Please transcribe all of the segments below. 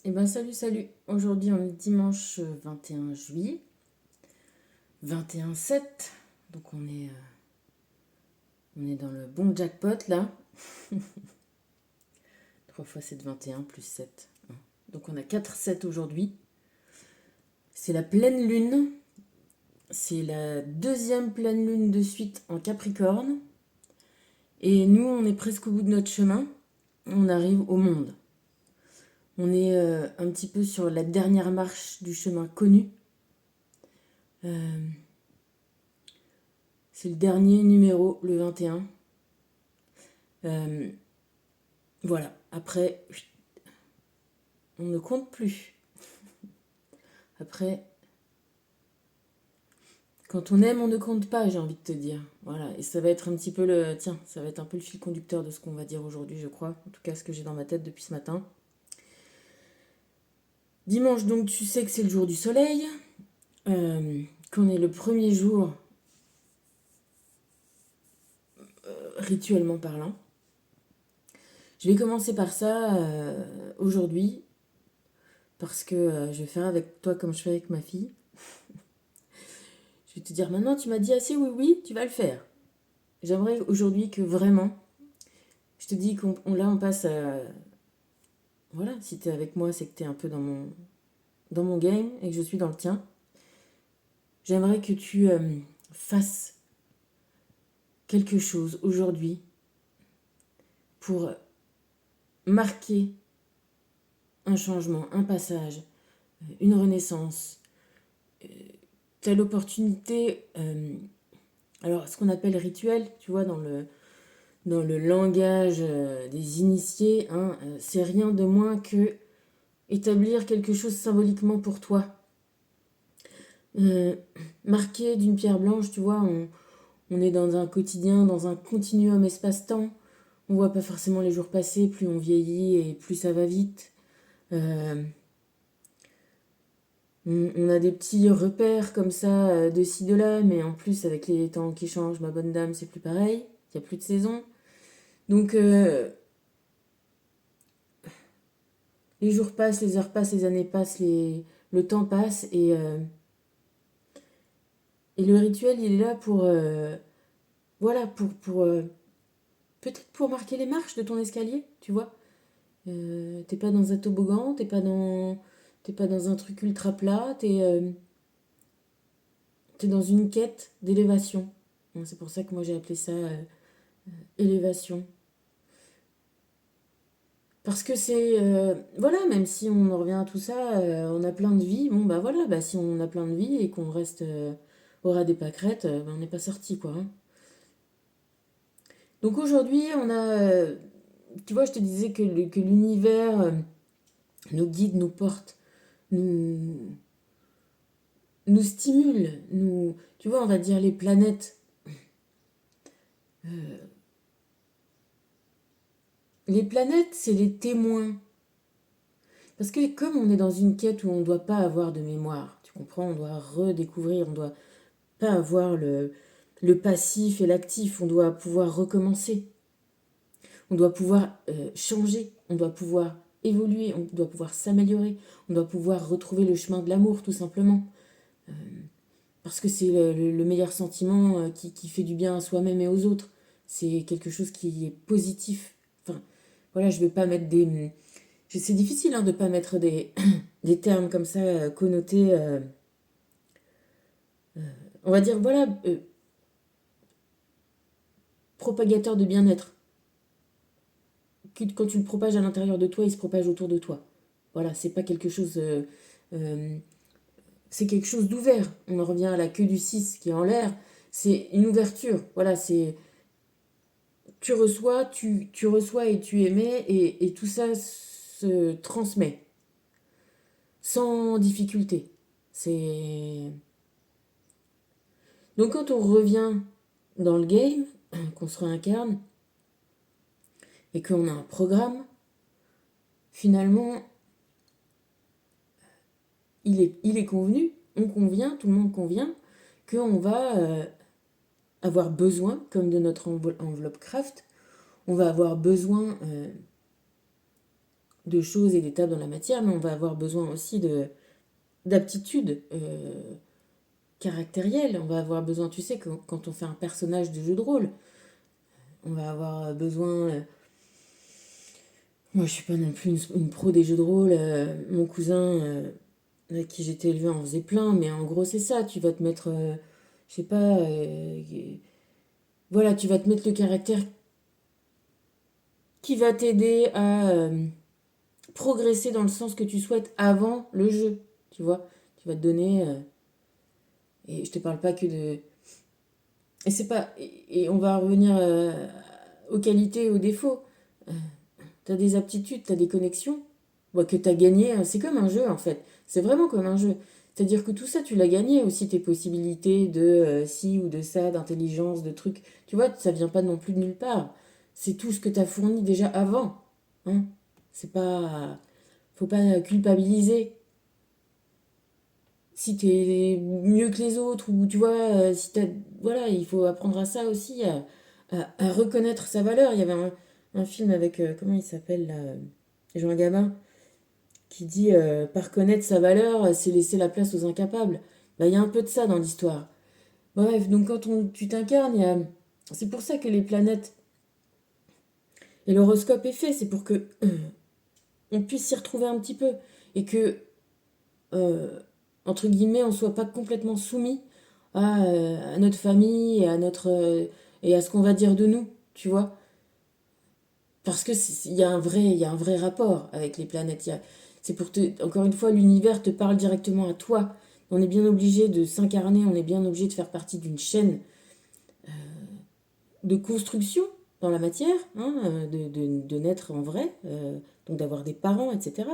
Eh ben salut, salut. Aujourd'hui on est dimanche 21 juillet, 21-7. Donc on est dans le bon jackpot là. 3 fois 7, 21 plus 7. Donc on a 4-7 aujourd'hui. C'est la pleine lune. C'est la deuxième pleine lune de suite en Capricorne. Et nous on est presque au bout de notre chemin. On arrive au monde. On est un petit peu sur la dernière marche du chemin connu. Euh, c'est le dernier numéro, le 21. Euh, voilà, après, on ne compte plus. Après, quand on aime, on ne compte pas, j'ai envie de te dire. Voilà, et ça va être un petit peu le... Tiens, ça va être un peu le fil conducteur de ce qu'on va dire aujourd'hui, je crois. En tout cas, ce que j'ai dans ma tête depuis ce matin. Dimanche, donc, tu sais que c'est le jour du soleil. Qu'on est le premier jour, rituellement parlant. Je vais commencer par ça aujourd'hui, parce que je vais faire avec toi comme je fais avec ma fille. Je vais te dire, maintenant, tu m'as dit assez, oui, oui, tu vas le faire. J'aimerais aujourd'hui que vraiment, je te dis là on passe à... Voilà, si t'es avec moi, c'est que t'es un peu dans mon game et que je suis dans le tien. J'aimerais que tu fasses quelque chose aujourd'hui pour marquer un changement, un passage, une renaissance. Telle opportunité, alors ce qu'on appelle rituel, tu vois, dans le langage des initiés, hein, c'est rien de moins que établir quelque chose symboliquement pour toi. Euh, Marqué d'une pierre blanche, tu vois, on est dans un quotidien, dans un continuum espace-temps. On voit pas forcément les jours passer, plus on vieillit et plus ça va vite. Euh, on a des petits repères comme ça, de ci, de là, mais en plus, avec les temps qui changent, ma bonne dame, c'est plus pareil. Il n'y a plus de saison. Donc, les jours passent, les heures passent, les années passent, le temps passe, et le rituel, il est là pour, voilà, pour peut-être pour marquer les marches de ton escalier, tu vois. T'es pas dans un toboggan, t'es pas dans un truc ultra plat, t'es dans une quête d'élévation. Hein, c'est pour ça que moi j'ai appelé ça élévation. Parce que c'est... voilà, même si on en revient à tout ça, on a plein de vies. Bon, bah voilà, bah si on a plein de vies et qu'on reste au ras des pâquerettes, bah, on n'est pas sorti, quoi. Hein. Donc aujourd'hui, on a... tu vois, je te disais que l'univers nous guide, nous porte, nous, nous stimule, nous... Tu vois, on va dire les planètes. Les planètes, c'est les témoins. Parce que comme on est dans une quête où on ne doit pas avoir de mémoire, tu comprends, on doit redécouvrir, on ne doit pas avoir le passif et l'actif, on doit pouvoir recommencer, on doit pouvoir changer, on doit pouvoir évoluer, on doit pouvoir s'améliorer, on doit pouvoir retrouver le chemin de l'amour tout simplement. Parce que c'est le meilleur sentiment qui fait du bien à soi-même et aux autres. C'est quelque chose qui est positif. Enfin, voilà, je ne vais pas mettre des... C'est difficile hein, de ne pas mettre des termes comme ça connotés. On va dire, voilà, propagateur de bien-être. Quand tu le propages à l'intérieur de toi, il se propage autour de toi. Voilà, c'est pas quelque chose... euh, c'est quelque chose d'ouvert. On en revient à la queue du 6 qui est en l'air. C'est une ouverture. Voilà, c'est... Tu reçois et tu émets, et tout ça se transmet sans difficulté. C'est... Donc quand on revient dans le game, qu'on se réincarne, et qu'on a un programme, finalement, il est convenu, on convient, tout le monde convient, qu'on va avoir besoin, comme de notre enveloppe craft, on va avoir besoin de choses et d'étapes dans la matière, mais on va avoir besoin aussi d'aptitudes caractérielles. On va avoir besoin, tu sais, que quand on fait un personnage de jeu de rôle, on va avoir besoin. Moi, je suis pas non plus une pro des jeux de rôle. Mon cousin, avec qui j'étais élevée, en faisait plein, mais en gros, c'est ça. Tu vas te mettre, je sais pas, voilà, tu vas te mettre le caractère qui va t'aider à progresser dans le sens que tu souhaites avant le jeu. Tu vois, tu vas te donner. Et je te parle pas que de. Et c'est pas. Et on va revenir aux qualités et aux défauts. Euh, T'as des aptitudes, t'as des connexions que t'as gagné. C'est comme un jeu en fait. C'est vraiment comme un jeu. C'est-à-dire que tout ça, tu l'as gagné aussi, tes possibilités de ci ou de ça, d'intelligence, de trucs. Tu vois, ça vient pas non plus de nulle part. C'est tout ce que t'as fourni déjà avant. Hein. C'est pas. Faut pas culpabiliser. Si t'es mieux que les autres, ou tu vois, si t'as. Voilà, il faut apprendre à ça aussi, à reconnaître sa valeur. Il y avait un film avec. Comment il s'appelle là Jean Gabin qui dit par connaître sa valeur, c'est laisser la place aux incapables. Bah, il y a un peu de ça dans l'histoire. Bref, donc quand tu t'incarnes, c'est pour ça que les planètes et l'horoscope est fait, c'est pour que on puisse s'y retrouver un petit peu et que, euh, entre guillemets, on soit pas complètement soumis à notre famille et à ce qu'on va dire de nous, tu vois. Parce que il y a un vrai rapport avec les planètes. C'est pour te, encore une fois, l'univers te parle directement à toi. On est bien obligé de s'incarner, on est bien obligé de faire partie d'une chaîne de construction dans la matière, hein, de naître en vrai, donc d'avoir des parents, etc.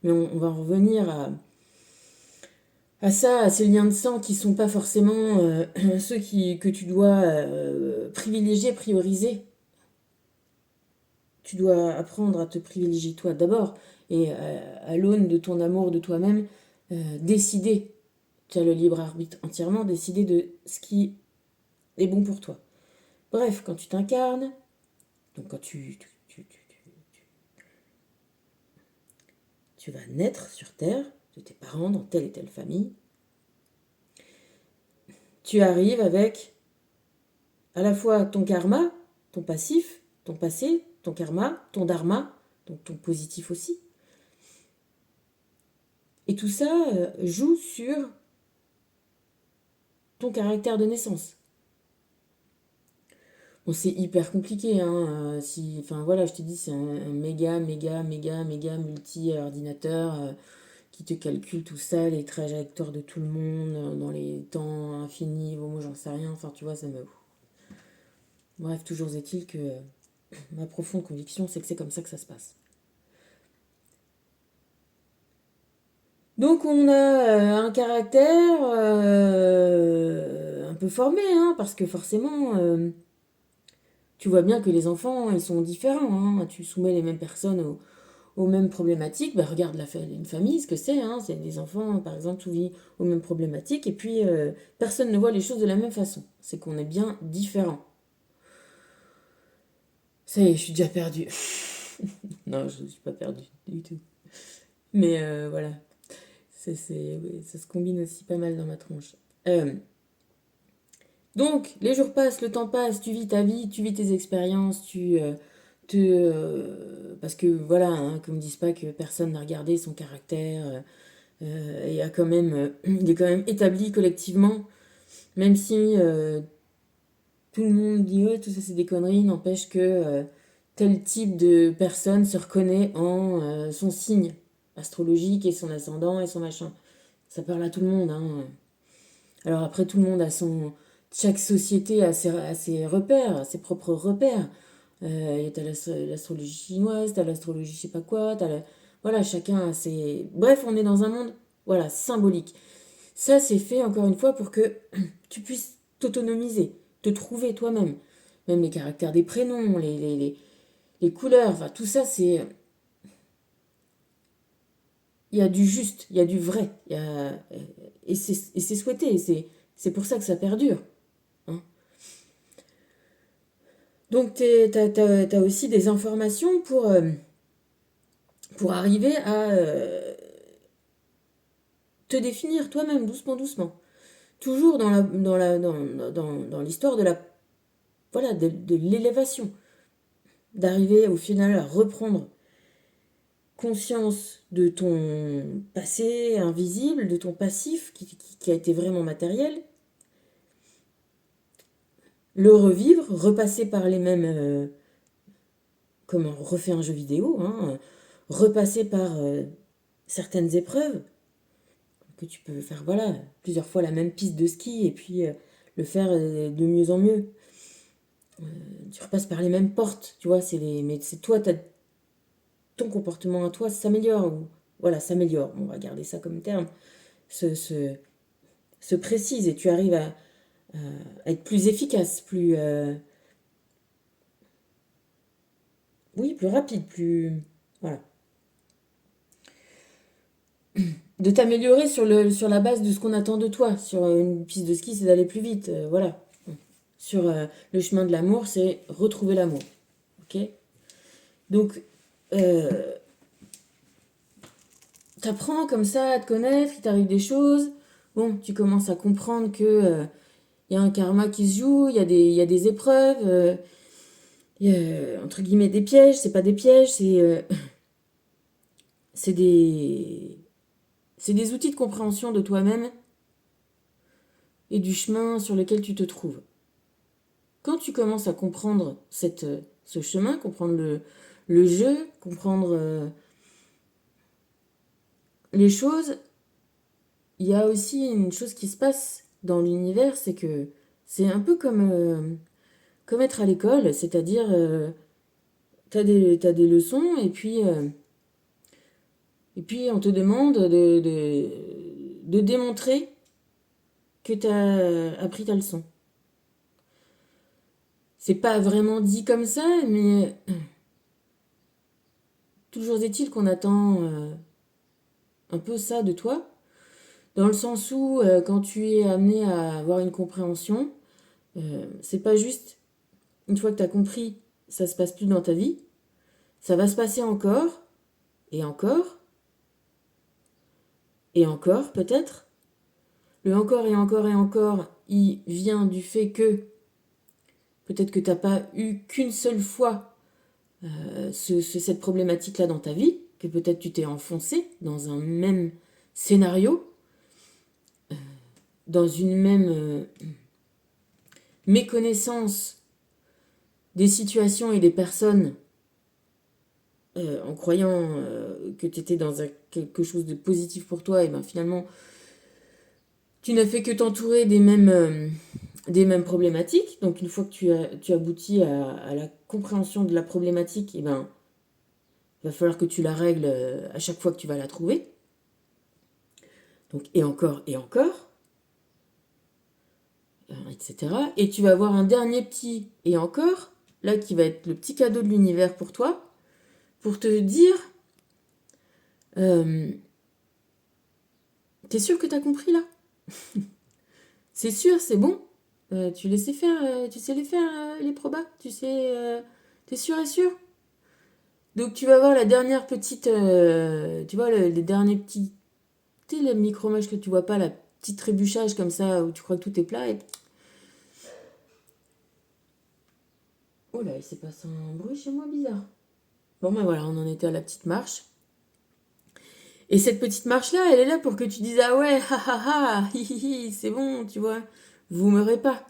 Mais on va en revenir à ça, à ces liens de sang qui sont pas forcément ceux que tu dois privilégier, prioriser. Tu dois apprendre à te privilégier toi d'abord et à l'aune de ton amour de toi-même, décider, tu as le libre arbitre entièrement, décider de ce qui est bon pour toi. Bref, quand tu t'incarnes, donc quand tu vas naître sur Terre, de tes parents, dans telle et telle famille, tu arrives avec à la fois ton karma, ton passif, ton passé, ton karma, ton dharma, donc ton positif aussi. Et tout ça joue sur ton caractère de naissance. Bon, c'est hyper compliqué, hein. Enfin voilà, je te dis, c'est un méga multi-ordinateur qui te calcule tout ça, les trajectoires de tout le monde dans les temps infinis. Bon, moi, j'en sais rien. Enfin, tu vois, ça me. Bref, toujours est-il que ma profonde conviction, c'est que c'est comme ça que ça se passe. Donc, on a un caractère un peu formé, hein, parce que forcément. Tu vois bien que les enfants, ils sont différents. Hein. Tu soumets les mêmes personnes aux mêmes problématiques. Ben, regarde une famille, ce que c'est. Hein. C'est des enfants, par exemple, tout vit aux mêmes problématiques. Et puis, personne ne voit les choses de la même façon. C'est qu'on est bien différents. Ça y est, je suis déjà perdue. Non, je ne suis pas perdue du tout. Mais voilà, oui, ça se combine aussi pas mal dans ma tronche. Euh, donc, les jours passent, le temps passe, tu vis ta vie, tu vis tes expériences, parce que voilà, hein, qu'on ne dise pas que personne n'a regardé son caractère, et il est quand même établi collectivement, même si tout le monde dit ouais, tout ça c'est des conneries, n'empêche que tel type de personne se reconnaît en son signe astrologique et son ascendant et son machin. Ça parle à tout le monde. Hein. Alors après, tout le monde a son. Chaque société a ses repères, ses propres repères. T'as l'astrologie chinoise, t'as l'astrologie je sais pas quoi, voilà, chacun a ses. Bref, on est dans un monde, voilà, symbolique. Ça, c'est fait encore une fois pour que tu puisses t'autonomiser, te trouver toi-même. Même les caractères des prénoms, les couleurs, enfin, tout ça, c'est. Il y a du juste, il y a du vrai. Et c'est souhaité, c'est pour ça que ça perdure. Hein. Donc, t'as aussi des informations pour arriver à te définir toi-même doucement, doucement. Toujours dans l'histoire de la, voilà, de l'élévation. D'arriver au final à reprendre conscience de ton passé invisible, de ton passif qui a été vraiment matériel, le revivre, repasser par les mêmes... comme on refait un jeu vidéo, hein, repasser par certaines épreuves, que tu peux faire voilà, plusieurs fois la même piste de ski et puis le faire de mieux en mieux. Tu repasses par les mêmes portes, tu vois, mais c'est toi, ton comportement à toi s'améliore, ou voilà, s'améliore, on va garder ça comme terme, se, se, se précise et tu arrives à être plus efficace, plus, oui, plus rapide, plus, voilà. De t'améliorer sur la base de ce qu'on attend de toi. Sur une piste de ski, c'est d'aller plus vite, voilà. Sur le chemin de l'amour, c'est retrouver l'amour, ok. Donc, t'apprends comme ça à te connaître, il t'arrive des choses. Bon, tu commences à comprendre que il y a un karma qui se joue, il y a des épreuves, il y a, entre guillemets, des pièges. C'est pas des pièges, c'est des, c'est des outils de compréhension de toi-même et du chemin sur lequel tu te trouves. Quand tu commences à comprendre ce chemin, comprendre le jeu, comprendre les choses, il y a aussi une chose qui se passe dans l'univers, c'est que c'est un peu comme être à l'école, c'est-à-dire t'as des leçons et puis on te demande de démontrer que t'as appris ta leçon. C'est pas vraiment dit comme ça, mais toujours est-il qu'on attend un peu ça de toi, dans le sens où quand tu es amené à avoir une compréhension, c'est pas juste une fois que tu as compris, ça se passe plus dans ta vie, ça va se passer encore, et encore, et encore peut-être. Le encore et encore et encore, il vient du fait que peut-être que tu n'as pas eu qu'une seule fois cette problématique-là dans ta vie, que peut-être tu t'es enfoncé dans un même scénario, dans une même méconnaissance des situations et des personnes en croyant que tu étais dans quelque chose de positif pour toi, et ben finalement, tu n'as fait que t'entourer des mêmes problématiques. Donc une fois que tu aboutis à la compréhension de la problématique, et ben, il va falloir que tu la règles à chaque fois que tu vas la trouver. Donc et encore, etc. Et tu vas avoir un dernier petit et encore, là qui va être le petit cadeau de l'univers pour toi, pour te dire, euh, t'es sûr que t'as compris là? C'est sûr, c'est bon. Tu laissais faire, tu sais les faire les probas, tu sais, t'es sûr et sûr. Donc tu vas voir la dernière petite, tu vois les derniers petits, tu sais les micro-mèches que tu vois pas, la petite trébuchage comme ça où tu crois que tout est plat et oh là il s'est passé un bruit chez moi bizarre. Bon ben voilà, on en était à la petite marche. Et cette petite marche là, elle est là pour que tu dises ah ouais, ha ha ha, hi hi hi, c'est bon, tu vois, vous m'aurez pas.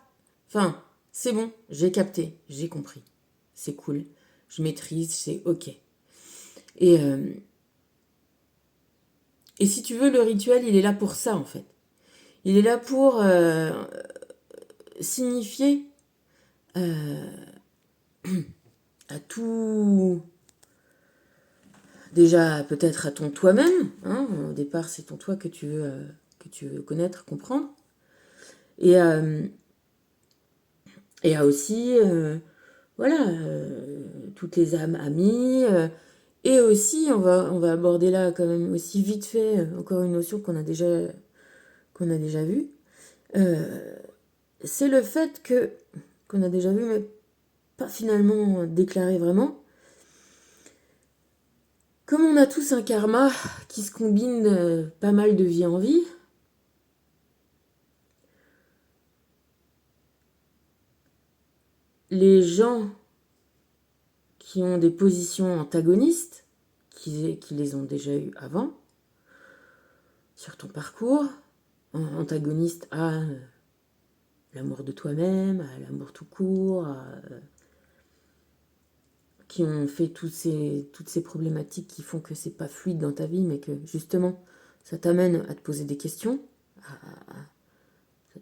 Enfin, c'est bon, j'ai capté, j'ai compris. C'est cool, je maîtrise, c'est ok. Et, euh, et si tu veux, le rituel, il est là pour ça en fait. Il est là pour signifier à tout, déjà peut-être à ton toi-même, hein, au départ c'est ton toi que tu veux connaître, comprendre, et, euh, et à aussi, voilà, toutes les âmes amies, et aussi on va aborder là quand même aussi vite fait, encore une notion qu'on a déjà vue, euh, c'est le fait qu'on a déjà vu, mais pas finalement déclaré vraiment, Comme on a tous un karma qui se combine pas mal de vie en vie, les gens qui ont des positions antagonistes, qui les ont déjà eues avant, sur ton parcours, antagoniste à l'amour de toi-même, à l'amour tout court, qui ont fait toutes ces problématiques qui font que c'est pas fluide dans ta vie, mais que justement, ça t'amène à te poser des questions,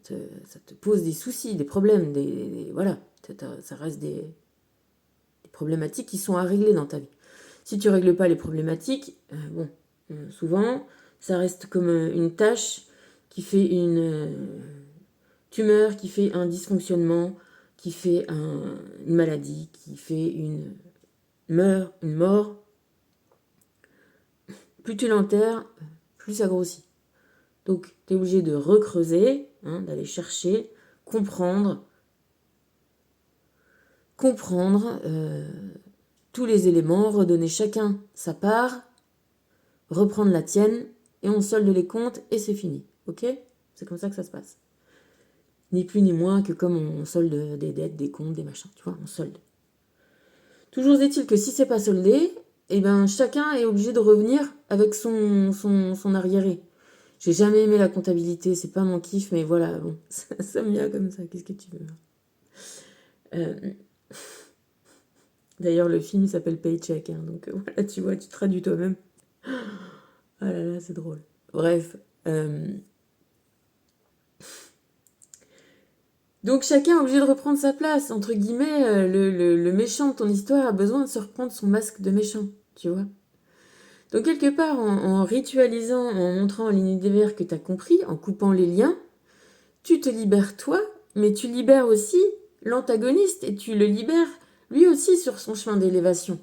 ça te pose des soucis, des problèmes, voilà, ça reste des problématiques qui sont à régler dans ta vie. Si tu ne règles pas les problématiques, souvent, ça reste comme une tâche qui fait une tumeur, qui fait un dysfonctionnement, qui fait une maladie, qui fait une mort. Plus tu l'enterres, plus ça grossit. Donc, tu es obligé de recreuser, d'aller chercher, comprendre tous les éléments, redonner chacun sa part, reprendre la tienne, et on solde les comptes, et c'est fini. Ok ? C'est comme ça que ça se passe. Ni plus ni moins que comme on solde des dettes, des comptes, des machins, tu vois, on solde. Toujours est-il que si c'est pas soldé, eh ben chacun est obligé de revenir avec son arriéré. J'ai jamais aimé la comptabilité, c'est pas mon kiff, mais voilà, bon, ça me vient comme ça, qu'est-ce que tu veux. D'ailleurs, le film s'appelle Paycheck, donc voilà, tu vois, tu traduis toi-même. Ah là là, c'est drôle. Bref. Donc chacun est obligé de reprendre sa place. Entre guillemets, le méchant de ton histoire a besoin de se reprendre son masque de méchant, tu vois. Donc quelque part, en ritualisant, en montrant à l'univers que tu as compris, en coupant les liens, tu te libères toi, mais tu libères aussi l'antagoniste et tu le libères lui aussi sur son chemin d'élévation.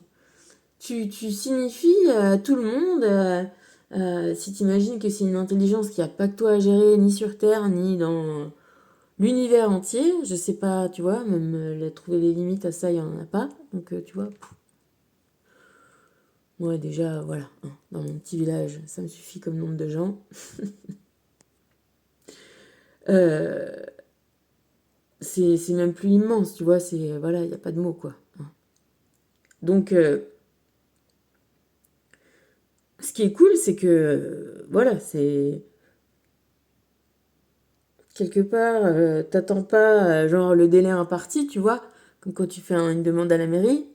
Tu signifies à tout le monde, si tu imagines que c'est une intelligence qui n'a pas que toi à gérer, ni sur Terre, ni dans l'univers entier, je sais pas, tu vois, même trouver les limites à ça, il n'y en a pas. Donc, tu vois, moi déjà, voilà, dans mon petit village, ça me suffit comme nombre de gens. C'est même plus immense, tu vois, voilà, il n'y a pas de mots, quoi. Donc, ce qui est cool, c'est que, voilà, c'est... Quelque part, t'attends pas, genre, le délai imparti, tu vois, comme quand tu fais une demande à la mairie.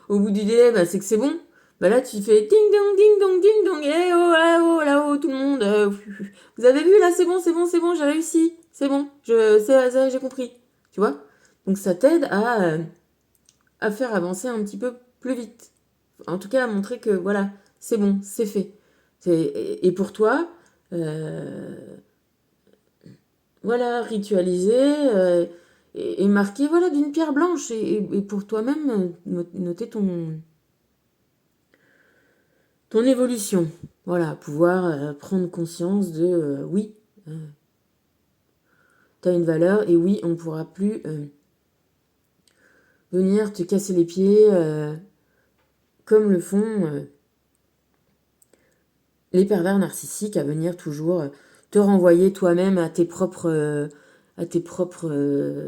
Au bout du délai, c'est que c'est bon. Là, tu fais ding dong, eh oh, là-haut, là-haut, tout le monde. Vous avez vu, là, c'est bon, j'ai réussi. C'est bon, j'ai compris. Tu vois. Donc, ça t'aide à faire avancer un petit peu plus vite. En tout cas, à montrer que, voilà, c'est bon, c'est fait. Et pour toi, voilà, ritualiser et marquer, voilà, d'une pierre blanche. Et pour toi-même, noter ton évolution. Voilà, pouvoir prendre conscience de oui, tu as une valeur et oui, on ne pourra plus venir te casser les pieds comme le font les pervers narcissiques, à venir toujours te renvoyer toi-même à tes propres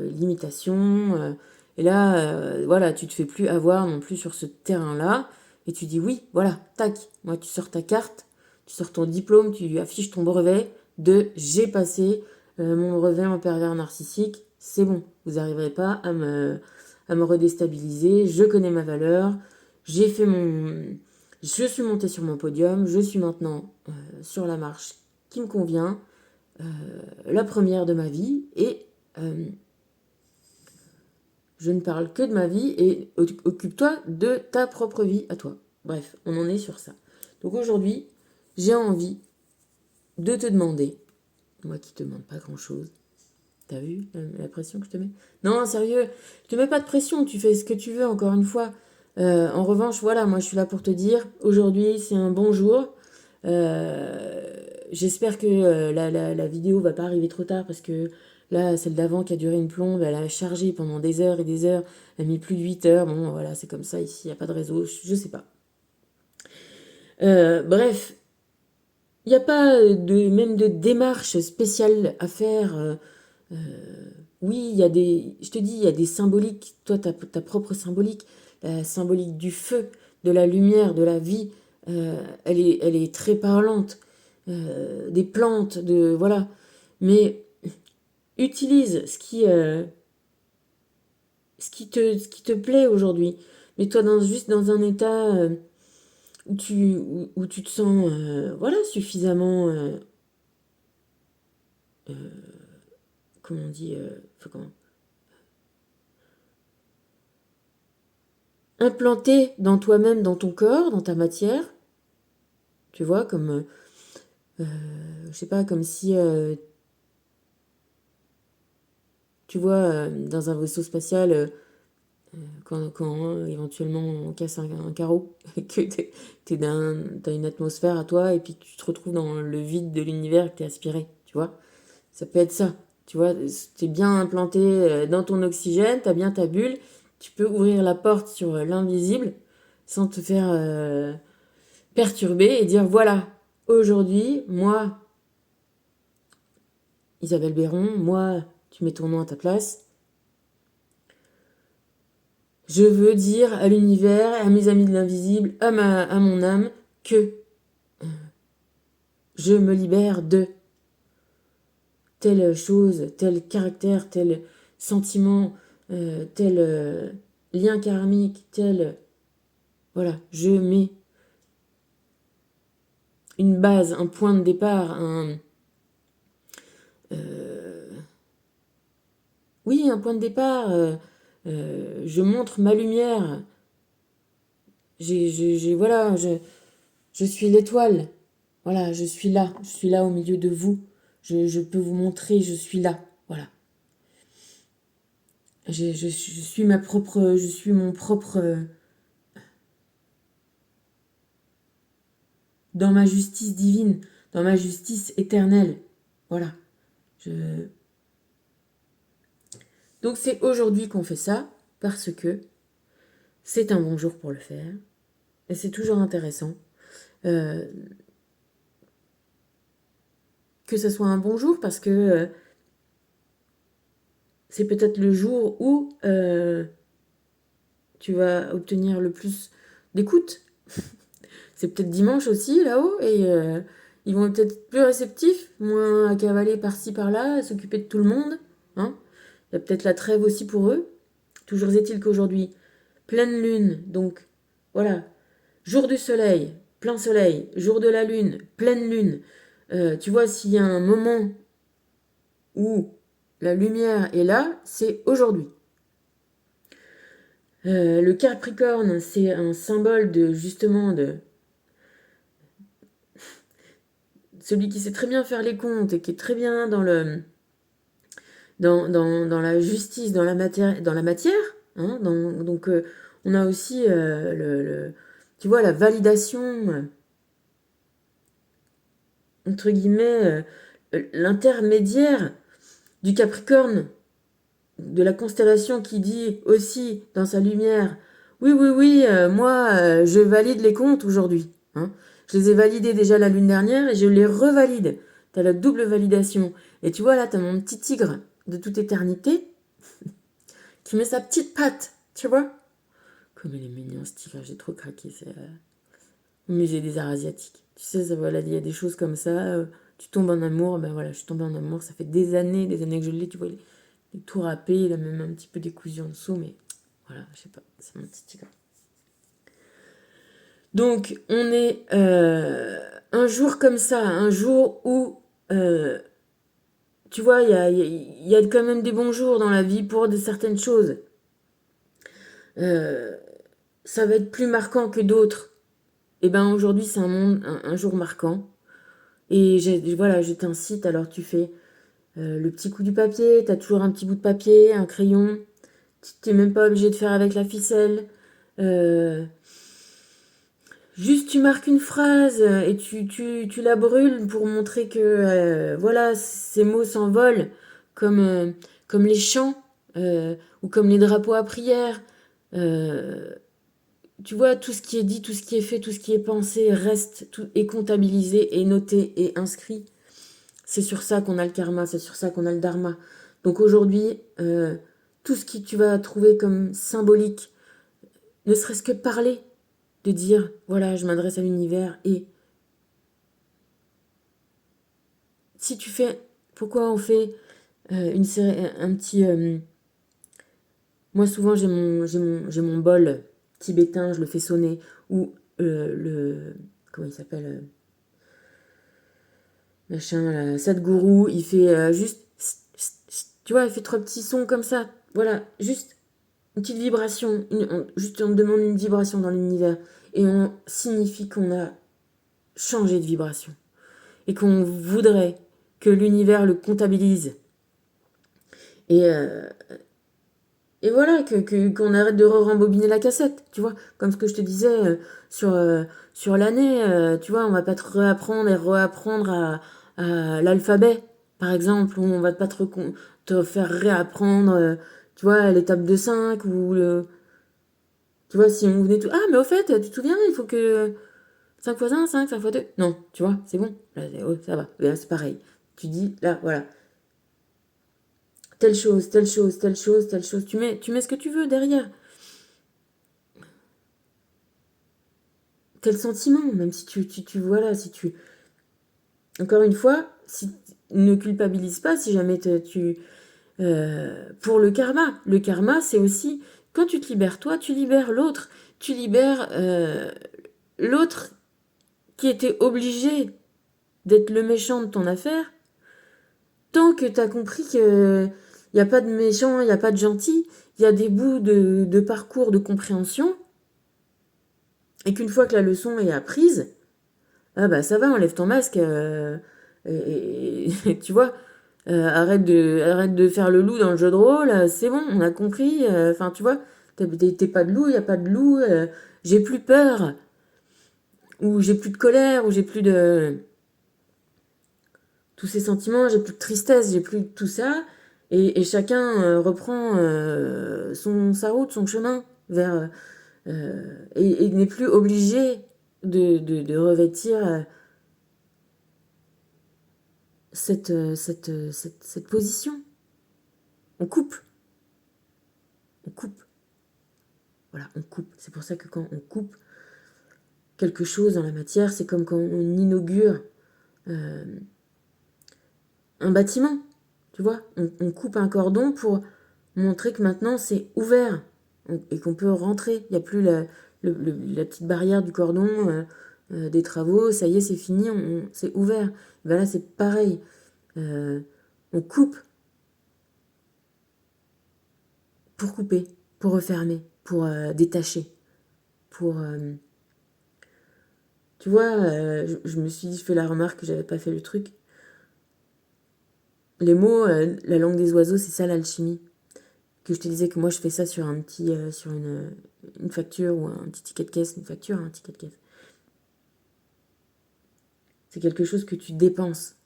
limitations. Et là, voilà, tu te fais plus avoir non plus sur ce terrain-là. Et tu dis oui, voilà, tac. Moi, tu sors ta carte, tu sors ton diplôme, tu affiches ton brevet de j'ai passé mon brevet en pervers narcissique. C'est bon, vous n'arriverez pas à me redéstabiliser. Je connais ma valeur. J'ai fait je suis montée sur mon podium. Je suis maintenant sur la marche qui me convient. La première de ma vie. Et je ne parle que de ma vie et occupe-toi de ta propre vie à toi. Bref, on en est sur ça. Donc aujourd'hui, j'ai envie de te demander, moi qui te demande pas grand-chose, t'as vu la pression que je te mets? Non, sérieux, je te mets pas de pression, tu fais ce que tu veux, encore une fois. En revanche, voilà, moi je suis là pour te dire, aujourd'hui c'est un bon jour. J'espère que la vidéo va pas arriver trop tard parce que là, celle d'avant qui a duré une plombe, elle a chargé pendant des heures et des heures, elle a mis plus de 8 heures. Bon, voilà, c'est comme ça ici, il n'y a pas de réseau, je sais pas. Bref, il n'y a pas même de démarche spéciale à faire. Oui, il y a des, je te dis, il y a des symboliques. Toi, ta propre symbolique, la symbolique du feu, de la lumière, de la vie, elle est très parlante. Des plantes, voilà. Mais utilise ce qui te plaît aujourd'hui. Mets-toi juste dans un état où tu te sens voilà, suffisamment, comment on dit, implanté dans toi-même, dans ton corps, dans ta matière. Tu vois, comme, je sais pas, comme si, tu vois, dans un vaisseau spatial, quand éventuellement on casse un carreau, et que t'as une atmosphère à toi, et puis tu te retrouves dans le vide de l'univers et que t'es aspiré, tu vois. Ça peut être ça, tu vois. T'es bien implanté dans ton oxygène, t'as bien ta bulle, tu peux ouvrir la porte sur l'invisible sans te faire perturber et dire voilà, aujourd'hui, moi, Isabelle Béron, moi, tu mets ton nom à ta place, je veux dire à l'univers, à mes amis de l'invisible, à mon âme, que je me libère de telle chose, tel caractère, tel sentiment, tel lien karmique, tel... Voilà, je mets une base, un point de départ, oui, un point de départ. Je montre ma lumière. Voilà, je suis l'étoile. Voilà, je suis là au milieu de vous. Je peux vous montrer, je suis là. Voilà. Je suis je suis mon propre, dans ma justice divine, dans ma justice éternelle. Voilà. Je... Donc c'est aujourd'hui qu'on fait ça, parce que c'est un bon jour pour le faire. Et c'est toujours intéressant. Euh, que ce soit un bon jour, parce que c'est peut-être le jour où tu vas obtenir le plus d'écoute. C'est peut-être dimanche aussi, là-haut, et ils vont être peut-être plus réceptifs, moins à cavaler par-ci, par-là, à s'occuper de tout le monde. Hein. Il y a peut-être la trêve aussi pour eux. Toujours est-il qu'aujourd'hui, pleine lune, donc voilà, jour du soleil, plein soleil, jour de la lune, pleine lune. Tu vois, s'il y a un moment où la lumière est là, c'est aujourd'hui. Le Capricorne, c'est un symbole de justement de celui qui sait très bien faire les comptes et qui est très bien dans la justice, dans la matière. Hein, donc on a aussi tu vois, la validation, entre guillemets, l'intermédiaire du Capricorne, de la constellation qui dit aussi dans sa lumière, oui, oui, oui, moi, je valide les comptes aujourd'hui. Hein. Je les ai validés déjà la lune dernière et je les revalide. Tu as la double validation. Et tu vois, là, tu as mon petit tigre de toute éternité qui met sa petite patte, tu vois. Comme il est mignon, ce tigre, j'ai trop craqué. C'est au musée des arts asiatiques. Tu sais, ça, voilà, il y a des choses comme ça. Tu tombes en amour, ben voilà, je suis tombée en amour. Ça fait des années que je l'ai, tu vois. Il est tout râpé, il a même un petit peu décousu en dessous, mais voilà, je sais pas, c'est mon petit tigre. Donc, on est un jour comme ça, un jour où, tu vois, il y a quand même des bons jours dans la vie pour certaines choses. Ça va être plus marquant que d'autres. Et ben aujourd'hui, c'est un jour marquant. Et voilà, je t'incite, alors tu fais le petit coup du papier, tu as toujours un petit bout de papier, un crayon. Tu n'es même pas obligé de faire avec la ficelle. Euh, Juste tu marques une phrase et tu la brûles pour montrer que voilà, ces mots s'envolent comme, comme les chants ou comme les drapeaux à prière. Euh, tu vois, tout ce qui est dit, tout ce qui est fait, tout ce qui est pensé reste, tout est comptabilisé et noté et inscrit. C'est sur ça qu'on a le karma, c'est sur ça qu'on a le dharma. Donc aujourd'hui, tout ce que tu vas trouver comme symbolique, ne serait-ce que parler, de dire, voilà, je m'adresse à l'univers. Et si tu fais, pourquoi on fait une série, un petit... moi souvent j'ai mon bol tibétain, je le fais sonner, ou comment il s'appelle machin, là, Sadhguru, il fait juste, tu vois, il fait 3 petits sons comme ça, voilà, juste une petite vibration, juste on demande une vibration dans l'univers, et on signifie qu'on a changé de vibration, et qu'on voudrait que l'univers le comptabilise, et, euh, et voilà, qu'on arrête de rembobiner la cassette, tu vois, comme ce que je te disais sur, euh, sur l'année, tu vois, on va pas te réapprendre et reapprendre à l'alphabet, par exemple, ou on va pas te faire réapprendre, tu vois, l'étape de 5 ou tu vois, si on venait tout... Ah, mais au fait, tu te souviens, il faut que 5 fois 1, 5 fois 2. Non, tu vois, c'est bon, là, oh, ça va, là, c'est pareil. Tu dis, là, voilà, telle chose, telle chose, telle chose, telle chose, tu mets ce que tu veux derrière. Quel sentiment, même si voilà, si tu... Encore une fois, si ne culpabilise pas si jamais pour le karma. Le karma, c'est aussi, quand tu te libères toi, tu libères l'autre. Tu libères l'autre qui était obligé d'être le méchant de ton affaire. Tant que tu as compris qu'il n'y a pas de méchant, il n'y a pas de gentil, il y a des bouts de parcours de compréhension, et qu'une fois que la leçon est apprise, ah bah ça va, enlève ton masque, tu vois, arrête de faire le loup dans le jeu de rôle, c'est bon, on a compris, enfin tu vois, t'es pas de loup, il n'y a pas de loup, j'ai plus peur, ou j'ai plus de colère, ou j'ai plus de tous ces sentiments, j'ai plus de tristesse, j'ai plus de tout ça, et chacun reprend sa route, son chemin vers... et n'est plus obligé de revêtir cette position. On coupe, on coupe. Voilà, on coupe. C'est pour ça que quand on coupe quelque chose dans la matière, c'est comme quand on inaugure euh, un bâtiment. Tu vois, on coupe un cordon pour montrer que maintenant c'est ouvert et qu'on peut rentrer. Il n'y a plus la petite barrière du cordon des travaux. Ça y est, c'est fini, c'est ouvert. Ben là, c'est pareil. On coupe pour couper, pour refermer, pour détacher, pour... tu vois, je me suis dit, je fais la remarque que j'avais pas fait le truc. Les mots, la langue des oiseaux, c'est ça l'alchimie. Que je te disais que moi je fais ça sur un petit, sur une facture ou un petit ticket de caisse, une facture, un ticket de caisse. C'est quelque chose que tu dépenses.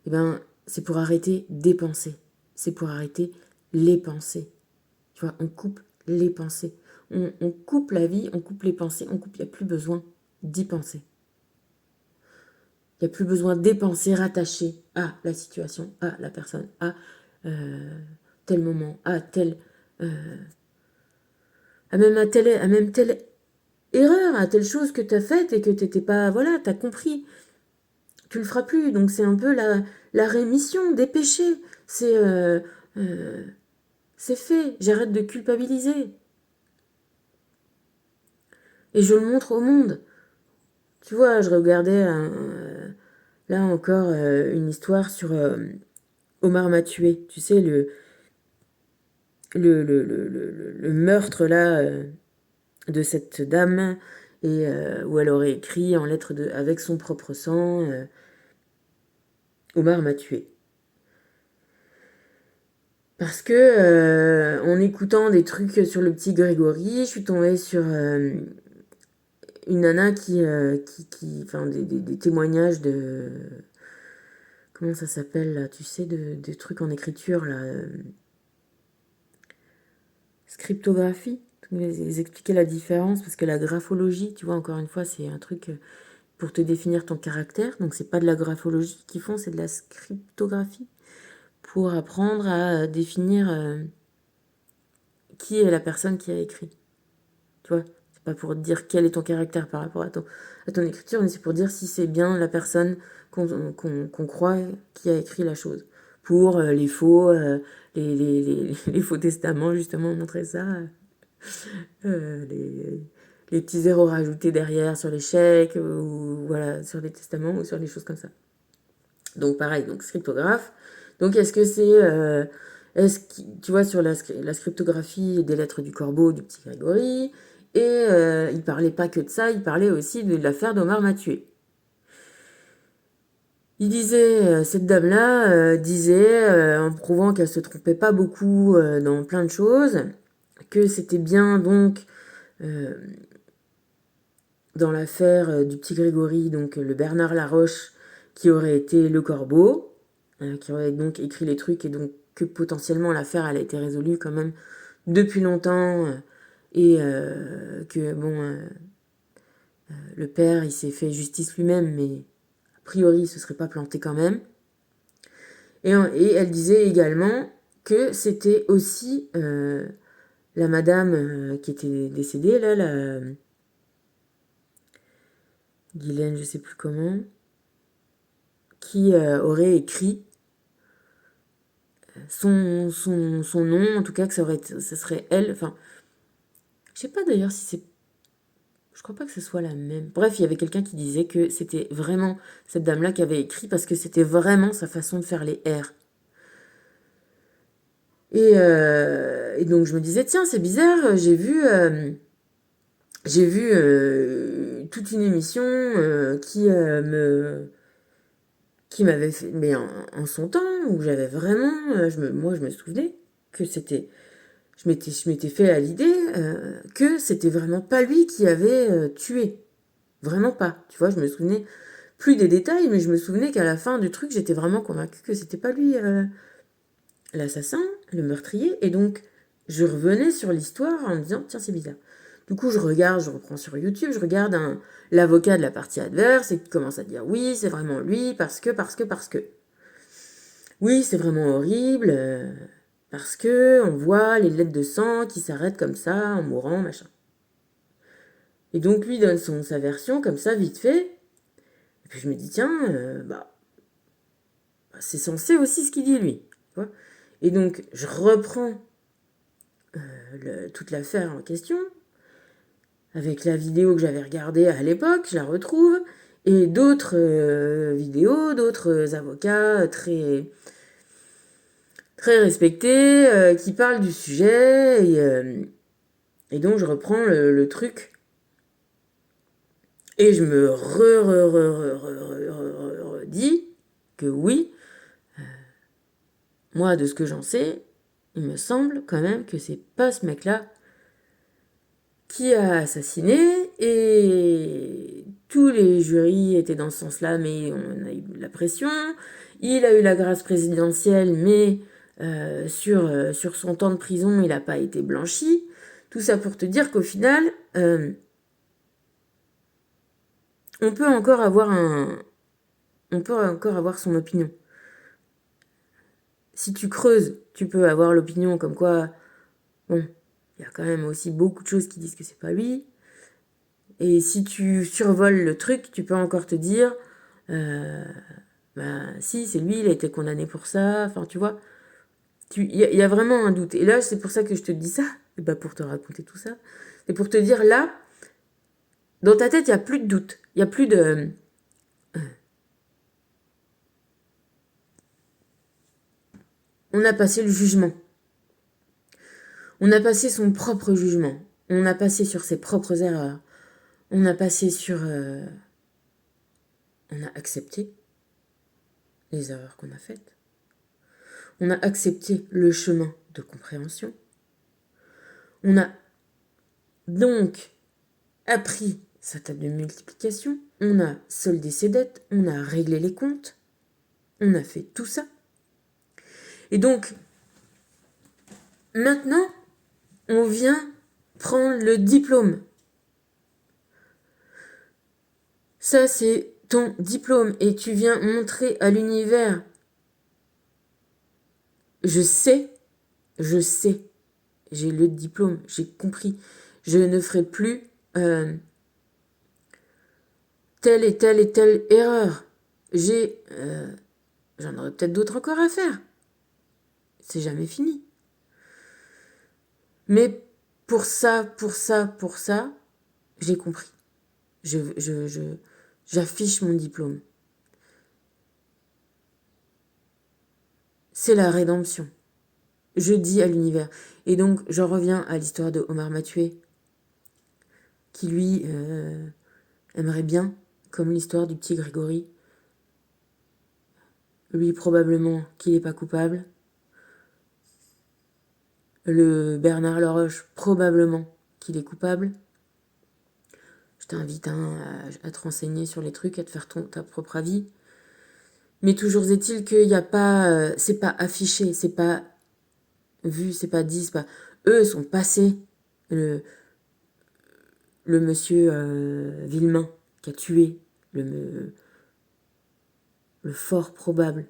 Et ben, c'est pour arrêter dépenser. C'est pour arrêter les pensées. Tu vois, on coupe les pensées. On coupe la vie, on coupe les pensées, on coupe, il n'y a plus besoin d'y penser. Il n'y a plus besoin des pensées rattachées à la situation, à la personne, à tel moment, à tel... à même telle erreur, à telle chose que tu as faite et que tu n'étais pas... Voilà, tu as compris. Tu le feras plus. Donc c'est un peu la rémission des péchés. Euh, c'est fait. J'arrête de culpabiliser. Et je le montre au monde. Tu vois, je regardais là encore une histoire sur Omar m'a tué. Tu sais, le meurtre là de cette dame et où elle aurait écrit en lettres avec son propre sang Omar m'a tué. Parce que en écoutant des trucs sur le petit Grégory, je suis tombée sur une nana enfin des témoignages de comment ça s'appelle là, tu sais, des trucs en écriture là, scriptographie, vous expliquer la différence, parce que la graphologie, tu vois, encore une fois, c'est un truc pour te définir ton caractère. Donc, c'est pas de la graphologie qu'ils font, c'est de la scriptographie pour apprendre à définir qui est la personne qui a écrit. Tu vois, c'est pas pour dire quel est ton caractère par rapport à ton écriture, mais c'est pour dire si c'est bien la personne qu'on croit qui a écrit la chose. Pour les faux, les faux testaments, justement, montrer ça. Les petits zéros rajoutés derrière sur les chèques, ou voilà, sur les testaments, ou sur les choses comme ça. Donc pareil, donc scriptographe. Donc est-ce que c'est... tu vois, sur la scriptographie des lettres du corbeau du petit Grégory, et il parlait pas que de ça, il parlait aussi de l'affaire d'Omar Mathieu. Il disait, cette dame-là disait, en prouvant qu'elle se trompait pas beaucoup dans plein de choses, que c'était bien donc dans l'affaire du petit Grégory, donc le Bernard Laroche, qui aurait été le corbeau, qui aurait donc écrit les trucs, et donc que potentiellement l'affaire elle a été résolue quand même depuis longtemps, et que bon, le père il s'est fait justice lui-même, mais a priori il se serait pas planté quand même. Et elle disait également que c'était aussi la madame qui était décédée, là, la Guylaine, je sais plus comment, qui aurait écrit son nom, en tout cas que ça serait elle. Enfin, je sais pas d'ailleurs si c'est... Je crois pas que ce soit la même. Bref, il y avait quelqu'un qui disait que c'était vraiment cette dame-là qui avait écrit parce que c'était vraiment sa façon de faire les R. Et donc je me disais, tiens, c'est bizarre, j'ai vu toute une émission qui m'avait fait, mais en son temps, où j'avais vraiment, moi je me souvenais que c'était, je m'étais fait à l'idée que c'était vraiment pas lui qui avait tué, vraiment pas, tu vois, je me souvenais plus des détails, mais je me souvenais qu'à la fin du truc, j'étais vraiment convaincue que c'était pas lui l'assassin, le meurtrier, et donc je revenais sur l'histoire en me disant, tiens, c'est bizarre. Du coup, je reprends sur YouTube, je regarde l'avocat de la partie adverse et qui commence à dire oui, c'est vraiment lui, parce que. Oui, c'est vraiment horrible, parce que on voit les lettres de sang qui s'arrêtent comme ça, en mourant, machin. Et donc, lui donne sa version, comme ça, vite fait. Et puis, je me dis, tiens, c'est censé aussi ce qu'il dit, lui. Tu vois. Et donc, je reprends toute l'affaire en question, avec la vidéo que j'avais regardée à l'époque, je la retrouve, et d'autres vidéos, d'autres avocats très, très respectés qui parlent du sujet, et donc je reprends le truc, et je me dis que oui, moi de ce que j'en sais, il me semble quand même que c'est pas ce mec-là qui a assassiné, et tous les jurys étaient dans ce sens-là, mais on a eu la pression. Il a eu la grâce présidentielle, mais sur son temps de prison, il n'a pas été blanchi. Tout ça pour te dire qu'au final, on peut encore avoir son opinion. Si tu creuses, tu peux avoir l'opinion comme quoi, bon, il y a quand même aussi beaucoup de choses qui disent que c'est pas lui. Et si tu survoles le truc, tu peux encore te dire, si, c'est lui, il a été condamné pour ça. Enfin, tu vois, il y a vraiment un doute. Et là, c'est pour ça que je te dis ça, et pour te raconter tout ça. C'est pour te dire, là, dans ta tête, il n'y a plus de doute. Il n'y a plus de... On a passé le jugement. On a passé son propre jugement. On a passé sur ses propres erreurs. On a passé sur... on a accepté les erreurs qu'on a faites. On a accepté le chemin de compréhension. On a donc appris sa table de multiplication. On a soldé ses dettes. On a réglé les comptes. On a fait tout ça. Et donc, maintenant, on vient prendre le diplôme. Ça, c'est ton diplôme et tu viens montrer à l'univers. Je sais, j'ai le diplôme, j'ai compris. Je ne ferai plus telle et telle erreur. J'en aurai peut-être d'autres encore à faire. C'est jamais fini. Mais pour ça, j'ai compris. J'affiche mon diplôme. C'est la rédemption. Je dis à l'univers. Et donc, j'en reviens à l'histoire de Omar Mathieu, qui lui aimerait bien, comme l'histoire du petit Grégory. Lui, probablement qu'il n'est pas coupable. Le Bernard Laroche, probablement qu'il est coupable. Je t'invite à te renseigner sur les trucs, à te faire ta propre avis. Mais toujours est-il qu'il n'y a pas... c'est pas affiché, c'est pas vu, c'est pas dit, c'est pas... Eux sont passés. Le monsieur Villemain qui a tué le fort probable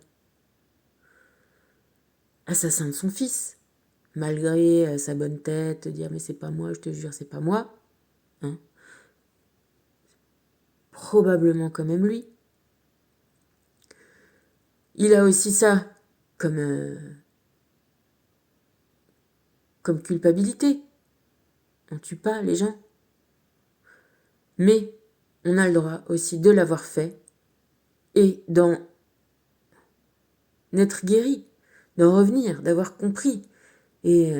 assassin de son fils, malgré sa bonne tête, dire mais c'est pas moi, je te jure, c'est pas moi. Hein, probablement quand même lui. Il a aussi ça comme culpabilité. On tue pas les gens. Mais on a le droit aussi de l'avoir fait et d'en être guéri, d'en revenir, d'avoir compris et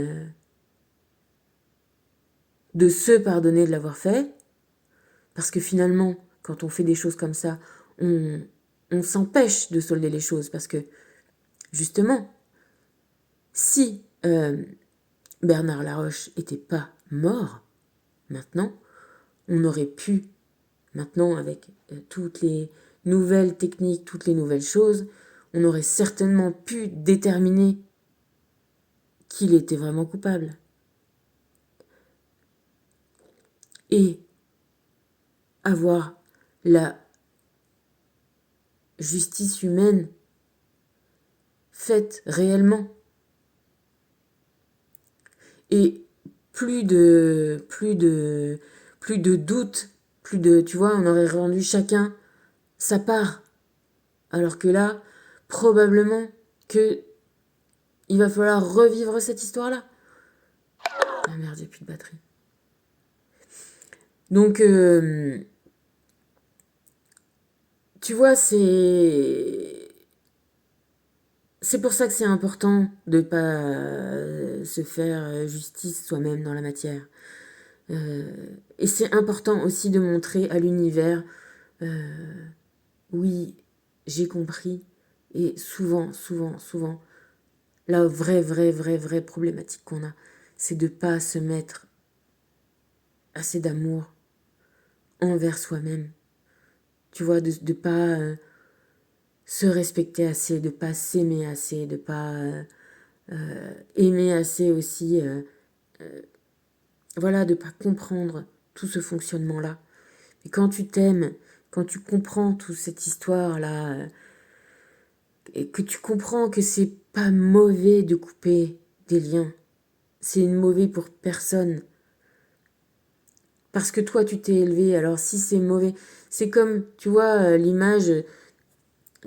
de se pardonner de l'avoir fait. Parce que finalement, quand on fait des choses comme ça, on s'empêche de solder les choses. Parce que, justement, si Bernard Laroche n'était pas mort, maintenant, on aurait pu, maintenant avec toutes les nouvelles techniques, toutes les nouvelles choses, on aurait certainement pu déterminer qu'il était vraiment coupable. Et avoir la justice humaine faite réellement. Et plus de doute, tu vois, on aurait rendu chacun sa part. Alors que là, probablement que il va falloir revivre cette histoire-là. Ah merde, j'ai plus de batterie. Donc, tu vois, c'est pour ça que c'est important de ne pas se faire justice soi-même dans la matière. Et c'est important aussi de montrer à l'univers, oui, j'ai compris. Et souvent, la vraie problématique qu'on a, c'est de ne pas se mettre assez d'amour envers soi-même. Tu vois, de ne pas se respecter assez, de ne pas s'aimer assez, de ne pas aimer assez aussi. Voilà, de ne pas comprendre tout ce fonctionnement-là. Et quand tu t'aimes, quand tu comprends toute cette histoire-là, et que tu comprends que c'est pas mauvais de couper des liens, c'est mauvais pour personne. Parce que toi, tu t'es élevé, alors si c'est mauvais, c'est comme, tu vois, l'image,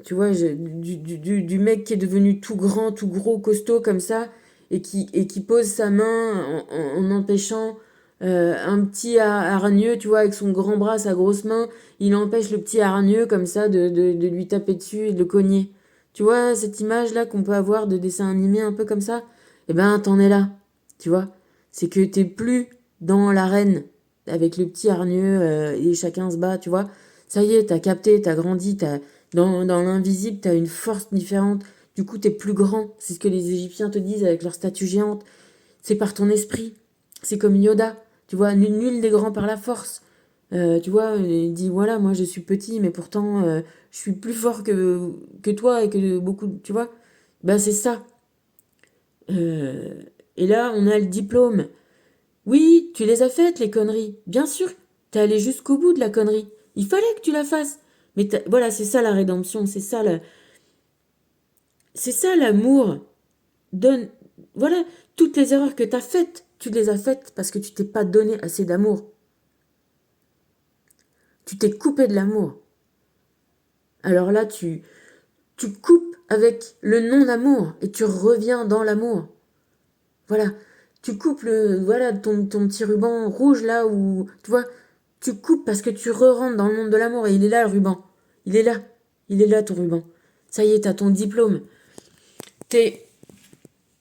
tu vois, du mec qui est devenu tout grand, tout gros, costaud comme ça, et qui pose sa main en empêchant un petit hargneux, tu vois, avec son grand bras, sa grosse main, il empêche le petit hargneux comme ça de lui taper dessus et de le cogner. Tu vois, cette image-là qu'on peut avoir de dessin animé un peu comme ça, eh ben, t'en es là, tu vois. C'est que t'es plus dans l'arène avec le petit hargneux et chacun se bat, tu vois. Ça y est, t'as capté, t'as grandi, dans l'invisible, t'as une force différente. Du coup, t'es plus grand. C'est ce que les Égyptiens te disent avec leur statue géante. C'est par ton esprit. C'est comme Yoda. Tu vois, nul n'est grand par la force. Tu vois, il dit voilà, moi je suis petit, mais pourtant je suis plus fort que toi et que beaucoup. Tu vois, ben c'est ça. Et là, on a le diplôme. Oui, tu les as faites, les conneries. Bien sûr, t'es allé jusqu'au bout de la connerie. Il fallait que tu la fasses. Mais voilà, c'est ça la rédemption, c'est ça l'amour. Donne, voilà, toutes les erreurs que t'as faites, tu les as faites parce que tu t'es pas donné assez d'amour. Tu t'es coupé de l'amour. Alors là, tu coupes avec le non-amour et tu reviens dans l'amour. Voilà, tu coupes voilà, ton petit ruban rouge là où, tu vois, tu coupes parce que tu re-rentres dans le monde de l'amour et il est là le ruban. Il est là. Il est là ton ruban. Ça y est, t'as ton diplôme.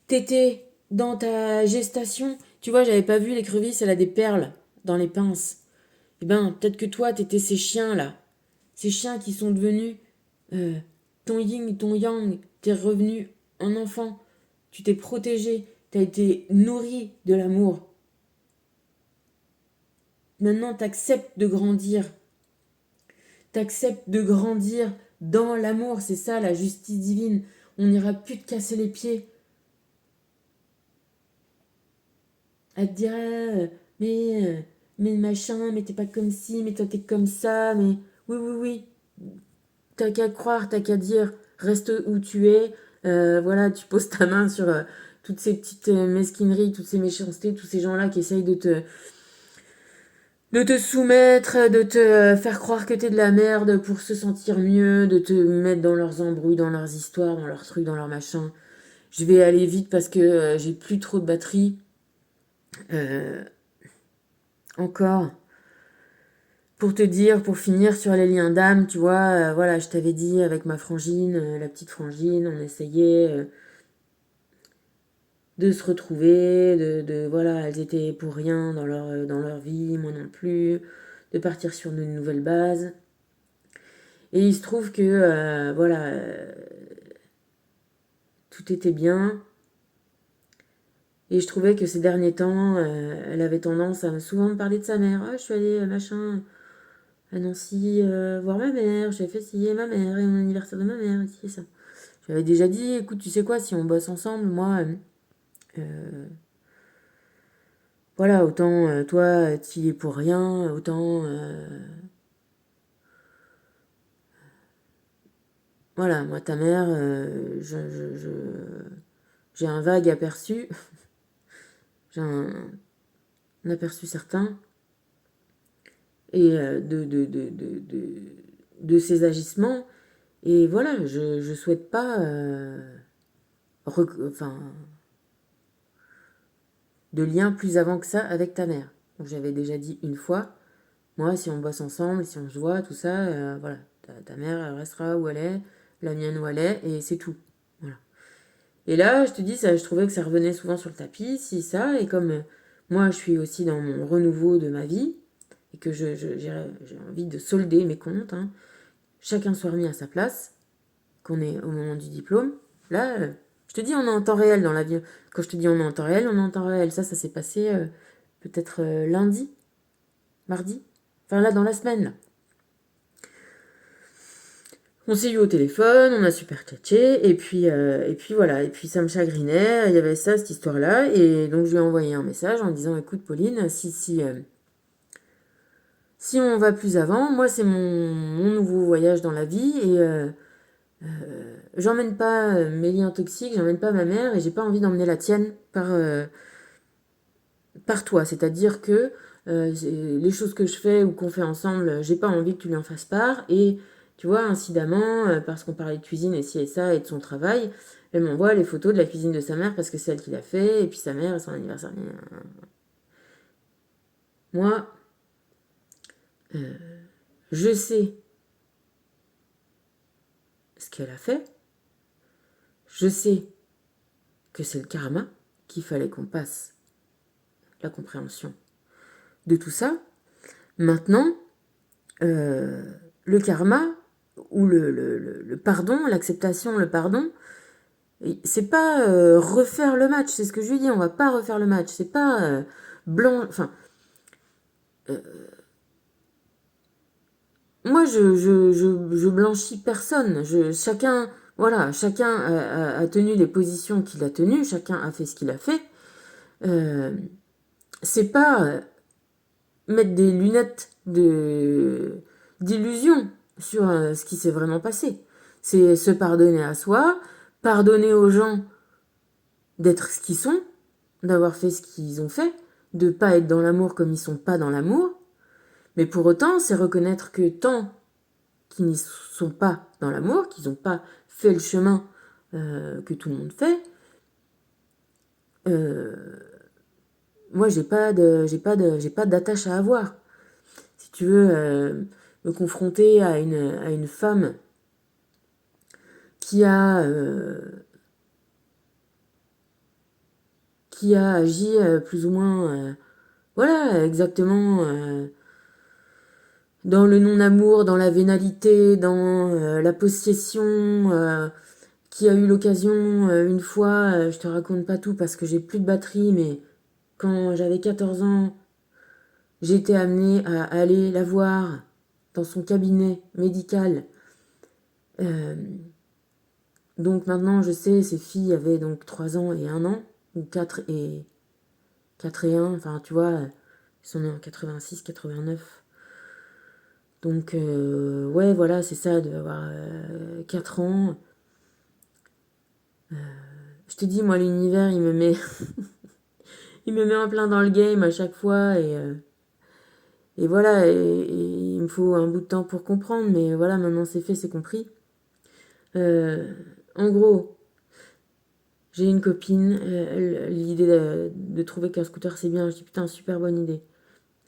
T'étais dans ta gestation. Tu vois, j'avais pas vu l'écrevisse, elle a des perles dans les pinces. Eh ben, peut-être que toi, t'étais ces chiens là. Ces chiens qui sont devenus euh, ton yin, ton yang. T'es revenu un enfant. Tu t'es protégé. T'as été nourri de l'amour. Maintenant, t'acceptes de grandir. T'acceptes de grandir dans l'amour. C'est ça la justice divine. On n'ira plus te casser les pieds. À te dire, mais machin, mais t'es pas comme ci, mais toi t'es comme ça, mais oui, oui, oui. T'as qu'à croire, t'as qu'à dire, reste où tu es. Voilà, tu poses ta main sur toutes ces petites mesquineries, toutes ces méchancetés, tous ces gens-là qui essayent de te soumettre, de te faire croire que t'es de la merde pour se sentir mieux, de te mettre dans leurs embrouilles, dans leurs histoires, dans leurs trucs, dans leurs machins. Je vais aller vite parce que j'ai plus trop de batterie. Euh, encore. Pour te dire, pour finir sur les liens d'âme, tu vois, voilà, je t'avais dit avec ma frangine, la petite frangine, on essayait de se retrouver, voilà, elles étaient pour rien dans leur vie, moi non plus, de partir sur une nouvelle base. Et il se trouve que, voilà, tout était bien. Et je trouvais que ces derniers temps, elle avait tendance à souvent me parler de sa mère. Ah, je suis allée, machin, à Nancy, voir ma mère, j'ai fait ci, et ma mère, et mon anniversaire de ma mère, ici et ça. J'avais déjà dit, écoute, tu sais quoi, si on bosse ensemble, moi, voilà, autant toi, tu y es pour rien, autant, voilà, moi, ta mère, j'ai un vague aperçu, j'ai un aperçu certain, et de ses agissements, et voilà, je souhaite pas, enfin, de lien plus avant que ça avec ta mère. Donc j'avais déjà dit une fois, moi, si on bosse ensemble, si on se voit, tout ça, voilà, ta mère, elle restera où elle est, la mienne où elle est, et c'est tout. Voilà. Et là, je te dis, ça, je trouvais que ça revenait souvent sur le tapis, si, ça, et comme moi, je suis aussi dans mon renouveau de ma vie, et que j'ai envie de solder mes comptes, hein, chacun soit remis à sa place, qu'on est au moment du diplôme, là, je te dis, on est en temps réel dans la vie. Quand je te dis on est en temps réel, on est en temps réel. Ça s'est passé peut-être lundi, mardi, enfin là, dans la semaine, là. On s'est eu au téléphone, on a super tchatché, et puis voilà, et puis ça me chagrinait, il y avait ça, cette histoire-là, et donc je lui ai envoyé un message en disant, écoute Pauline, si on va plus avant, moi c'est mon nouveau voyage dans la vie, et j'emmène pas mes liens toxiques, j'emmène pas ma mère, et j'ai pas envie d'emmener la tienne par toi, c'est-à-dire que les choses que je fais ou qu'on fait ensemble, j'ai pas envie que tu lui en fasses part, et tu vois, incidemment, parce qu'on parlait de cuisine et ci et ça et de son travail, elle m'envoie les photos de la cuisine de sa mère parce que c'est elle qui l'a fait, et puis sa mère et son anniversaire. Moi, je sais ce qu'elle a fait, je sais que c'est le karma, qu'il fallait qu'on passe la compréhension de tout ça. Maintenant, le karma, ou le pardon, l'acceptation, le pardon, c'est pas refaire le match, c'est ce que je lui dis, on va pas refaire le match, c'est pas blanc, enfin, moi je blanchis personne, chacun, voilà, chacun a tenu les positions qu'il a tenues, chacun a fait ce qu'il a fait, euh, c'est pas mettre des lunettes d'illusion sur ce qui s'est vraiment passé. C'est se pardonner à soi, pardonner aux gens d'être ce qu'ils sont, d'avoir fait ce qu'ils ont fait, de pas être dans l'amour comme ils sont pas dans l'amour. Mais pour autant, c'est reconnaître que tant qu'ils n'y sont pas dans l'amour, qu'ils n'ont pas fait le chemin que tout le monde fait, moi j'ai pas d'attache à avoir. Si tu veux me confronter à une femme qui a agi plus ou moins voilà exactement dans le non-amour, dans la vénalité, dans la possession, qui a eu l'occasion une fois, je te raconte pas tout parce que j'ai plus de batterie, mais quand j'avais 14 ans, j'ai été amenée à aller la voir dans son cabinet médical. Donc maintenant, je sais, ces filles avaient donc 3 ans et 1 an, ou 4 et 1, enfin tu vois, ils sont nés en 86, 89. Donc ouais, voilà, c'est ça, de avoir 4 ans. Je te dis, moi, l'univers, il me met il me met en plein dans le game à chaque fois et voilà, et il me faut un bout de temps pour comprendre, mais voilà, maintenant c'est fait, c'est compris. En gros, j'ai une copine, l'idée de trouver qu'un scooter c'est bien, je dis putain, super bonne idée.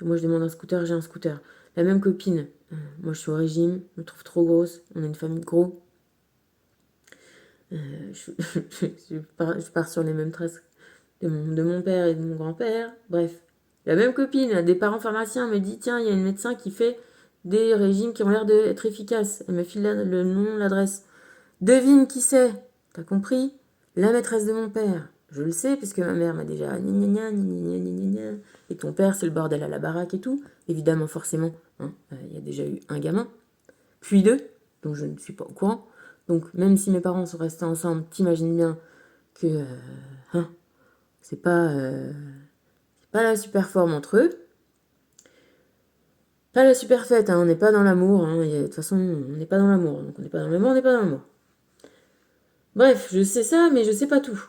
Moi je demande un scooter, j'ai un scooter. La même copine, moi je suis au régime, je me trouve trop grosse, on est une famille de gros. Je pars sur les mêmes traces de mon père et de mon grand-père. Bref, la même copine, des parents pharmaciens, me dit tiens, il y a une médecin qui fait des régimes qui ont l'air d'être efficaces. Elle me file le nom, l'adresse. Devine qui c'est. T'as compris? La maîtresse de mon père. Je le sais, puisque ma mère m'a déjà et ton père, c'est le bordel à la baraque et tout. Évidemment, forcément, hein, y a déjà eu un gamin, puis 2, dont je ne suis pas au courant. Donc, même si mes parents sont restés ensemble, t'imagines bien que hein, c'est pas la super forme entre eux. Pas la super fête, hein, on n'est pas dans l'amour. Hein, de toute façon, on n'est pas dans l'amour. Donc on n'est pas dans l'amour, on n'est pas dans l'amour. Bref, je sais ça, mais je sais pas tout.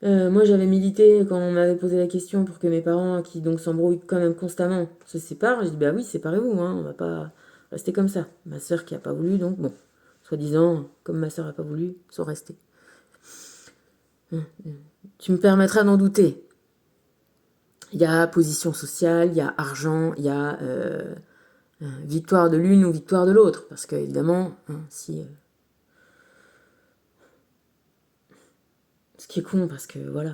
Moi, j'avais milité quand on m'avait posé la question pour que mes parents, qui donc s'embrouillent quand même constamment, se séparent. J'ai dit, bah oui, séparez-vous, hein, on va pas rester comme ça. Ma soeur qui a pas voulu, donc bon, soi-disant, comme ma soeur a pas voulu, ils sont restés. Tu me permettras d'en douter. Il y a position sociale, il y a argent, il y a victoire de l'une ou victoire de l'autre. Parce que, évidemment, hein, si. Ce qui est con, parce que voilà.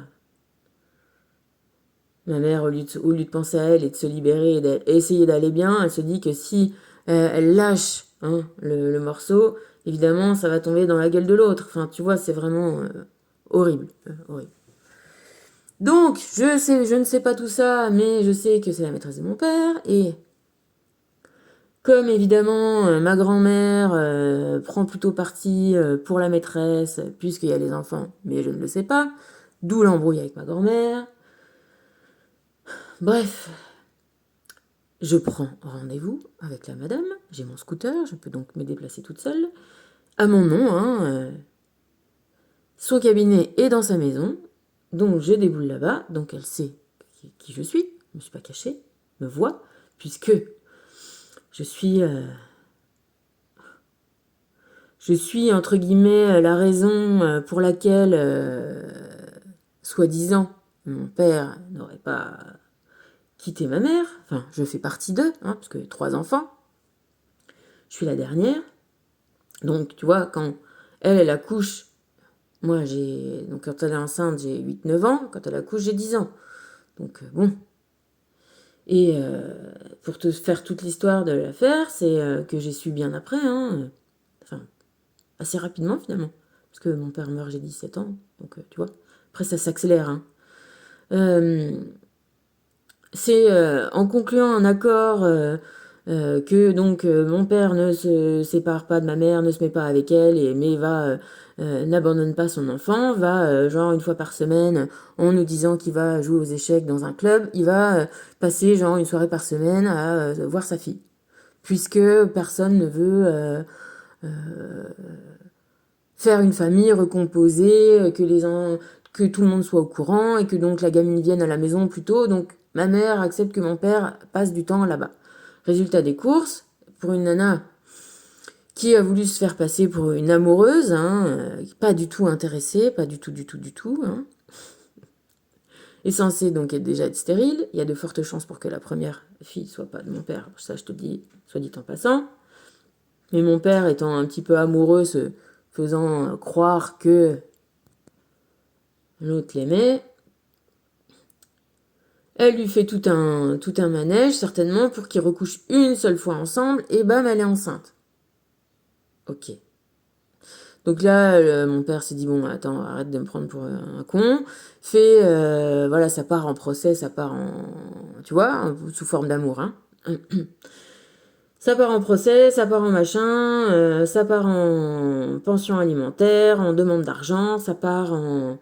Ma mère, au lieu de penser à elle et de se libérer et d'essayer d'aller bien, elle se dit que si elle lâche hein, le morceau, évidemment, ça va tomber dans la gueule de l'autre. Enfin, tu vois, c'est vraiment horrible. Horrible. Donc, je ne sais pas tout ça, mais je sais que c'est la maîtresse de mon père. Et comme évidemment, ma grand-mère prend plutôt parti pour la maîtresse, puisqu'il y a les enfants, mais je ne le sais pas, d'où l'embrouille avec ma grand-mère. Bref, je prends rendez-vous avec la madame, j'ai mon scooter, je peux donc me déplacer toute seule, à mon nom, hein, son cabinet est dans sa maison, donc je déboule là-bas, donc elle sait qui je suis, je ne me suis pas cachée, me voit, puisque je suis entre guillemets la raison pour laquelle, soi-disant, mon père n'aurait pas quitté ma mère, enfin je fais partie d'eux, hein, parce que 3 enfants, je suis la dernière, donc tu vois, quand elle accouche, moi donc quand elle est enceinte j'ai 8-9 ans, quand elle accouche j'ai 10 ans, donc bon. Et pour te faire toute l'histoire de l'affaire, c'est que j'ai su bien après, hein, enfin assez rapidement finalement, parce que mon père meurt j'ai 17 ans, donc tu vois, après ça s'accélère. Hein. C'est en concluant un accord que donc mon père ne se sépare pas de ma mère, ne se met pas avec elle, mais n'abandonne pas son enfant, va genre une fois par semaine, en nous disant qu'il va jouer aux échecs dans un club, il va passer genre une soirée par semaine à voir sa fille. Puisque personne ne veut faire une famille recomposée, que tout le monde soit au courant et que donc la gamine vienne à la maison plus tôt. Donc ma mère accepte que mon père passe du temps là-bas. Résultat des courses, pour une nana qui a voulu se faire passer pour une amoureuse, pas du tout intéressée, pas du tout, du tout, est censée donc déjà être stérile. Il y a de fortes chances pour que la première fille soit pas de mon père, ça je te dis, soit dit en passant. Mais mon père étant un petit peu amoureux, se faisant croire que l'autre l'aimait, elle lui fait tout un manège, certainement, pour qu'ils recouchent une seule fois ensemble, et bam, elle est enceinte. Ok. Donc là, mon père s'est dit, bon, attends, arrête de me prendre pour un con. Voilà, ça part en procès, ça part en... Tu vois, sous forme d'amour, hein. Ça part en procès, ça part en machin, ça part en pension alimentaire, en demande d'argent, ça part en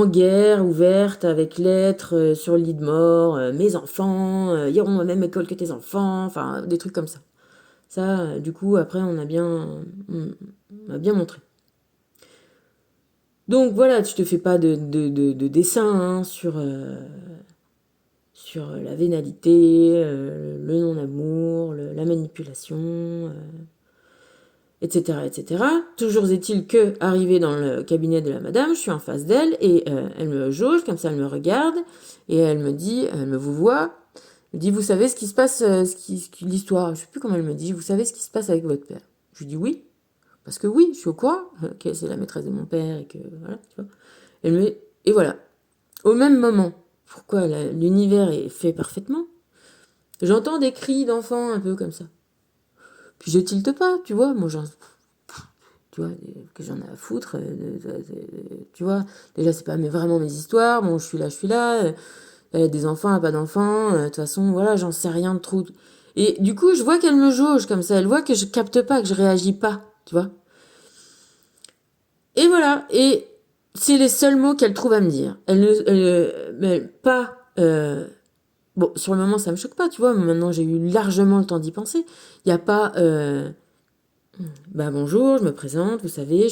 guerre ouverte avec lettres sur le lit de mort, mes enfants iront à la même école que tes enfants, enfin des trucs comme ça. Ça, du coup, après, on a bien montré. Donc voilà, tu te fais pas de dessin sur la vénalité, le non-amour, la manipulation, etc., etc. Toujours est-il que, arrivé dans le cabinet de la madame, je suis en face d'elle et elle me jauge, comme ça elle me regarde et elle me dit, elle me vous voit, elle me dit, vous savez ce qui se passe, l'histoire, je sais plus comment elle me dit, vous savez ce qui se passe avec votre père. Je lui dis oui, parce que oui, je suis au courant, que c'est la maîtresse de mon père et que voilà, tu vois. Et voilà, au même moment, pourquoi l'univers est fait parfaitement, j'entends des cris d'enfants un peu comme ça. Puis je tilte pas, tu vois, moi tu vois, que j'en ai à foutre, tu vois, déjà c'est pas vraiment mes histoires, bon je suis là, elle a des enfants, elle a pas d'enfants, de toute façon, voilà, j'en sais rien de trop. Et du coup, je vois qu'elle me jauge comme ça, elle voit que je capte pas, que je réagis pas, tu vois. Et voilà, et c'est les seuls mots qu'elle trouve à me dire. Mais pas... bon, sur le moment, ça me choque pas, tu vois, mais maintenant j'ai eu largement le temps d'y penser. Il n'y a pas... bah bonjour, je me présente, vous savez,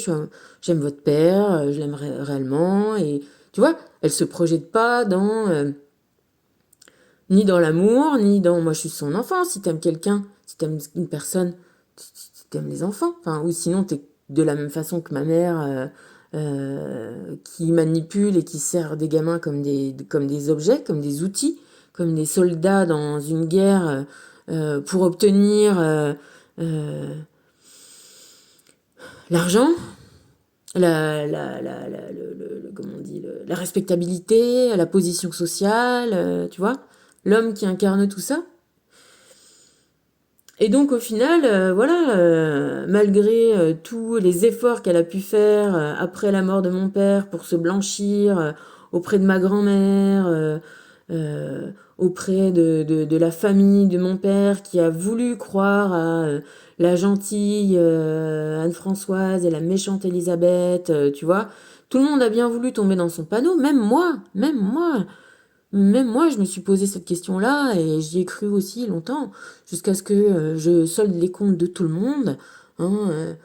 j'aime votre père, je l'aime réellement, et tu vois, elle se projette pas ni dans l'amour, ni dans moi je suis son enfant. Si t'aimes quelqu'un, si t'aimes une personne, si t'aimes les enfants, enfin, ou sinon t'es de la même façon que ma mère qui manipule et qui sert des gamins comme des objets, comme des outils, comme des soldats dans une guerre pour obtenir l'argent, comment on dit, la respectabilité, la position sociale, tu vois, l'homme qui incarne tout ça. Et donc au final, voilà, malgré tous les efforts qu'elle a pu faire après la mort de mon père pour se blanchir auprès de ma grand-mère, auprès de la famille de mon père qui a voulu croire à la gentille Anne-Françoise et la méchante Elisabeth, tu vois, tout le monde a bien voulu tomber dans son panneau, même moi, je me suis posé cette question-là et j'y ai cru aussi longtemps, jusqu'à ce que je solde les comptes de tout le monde, hein,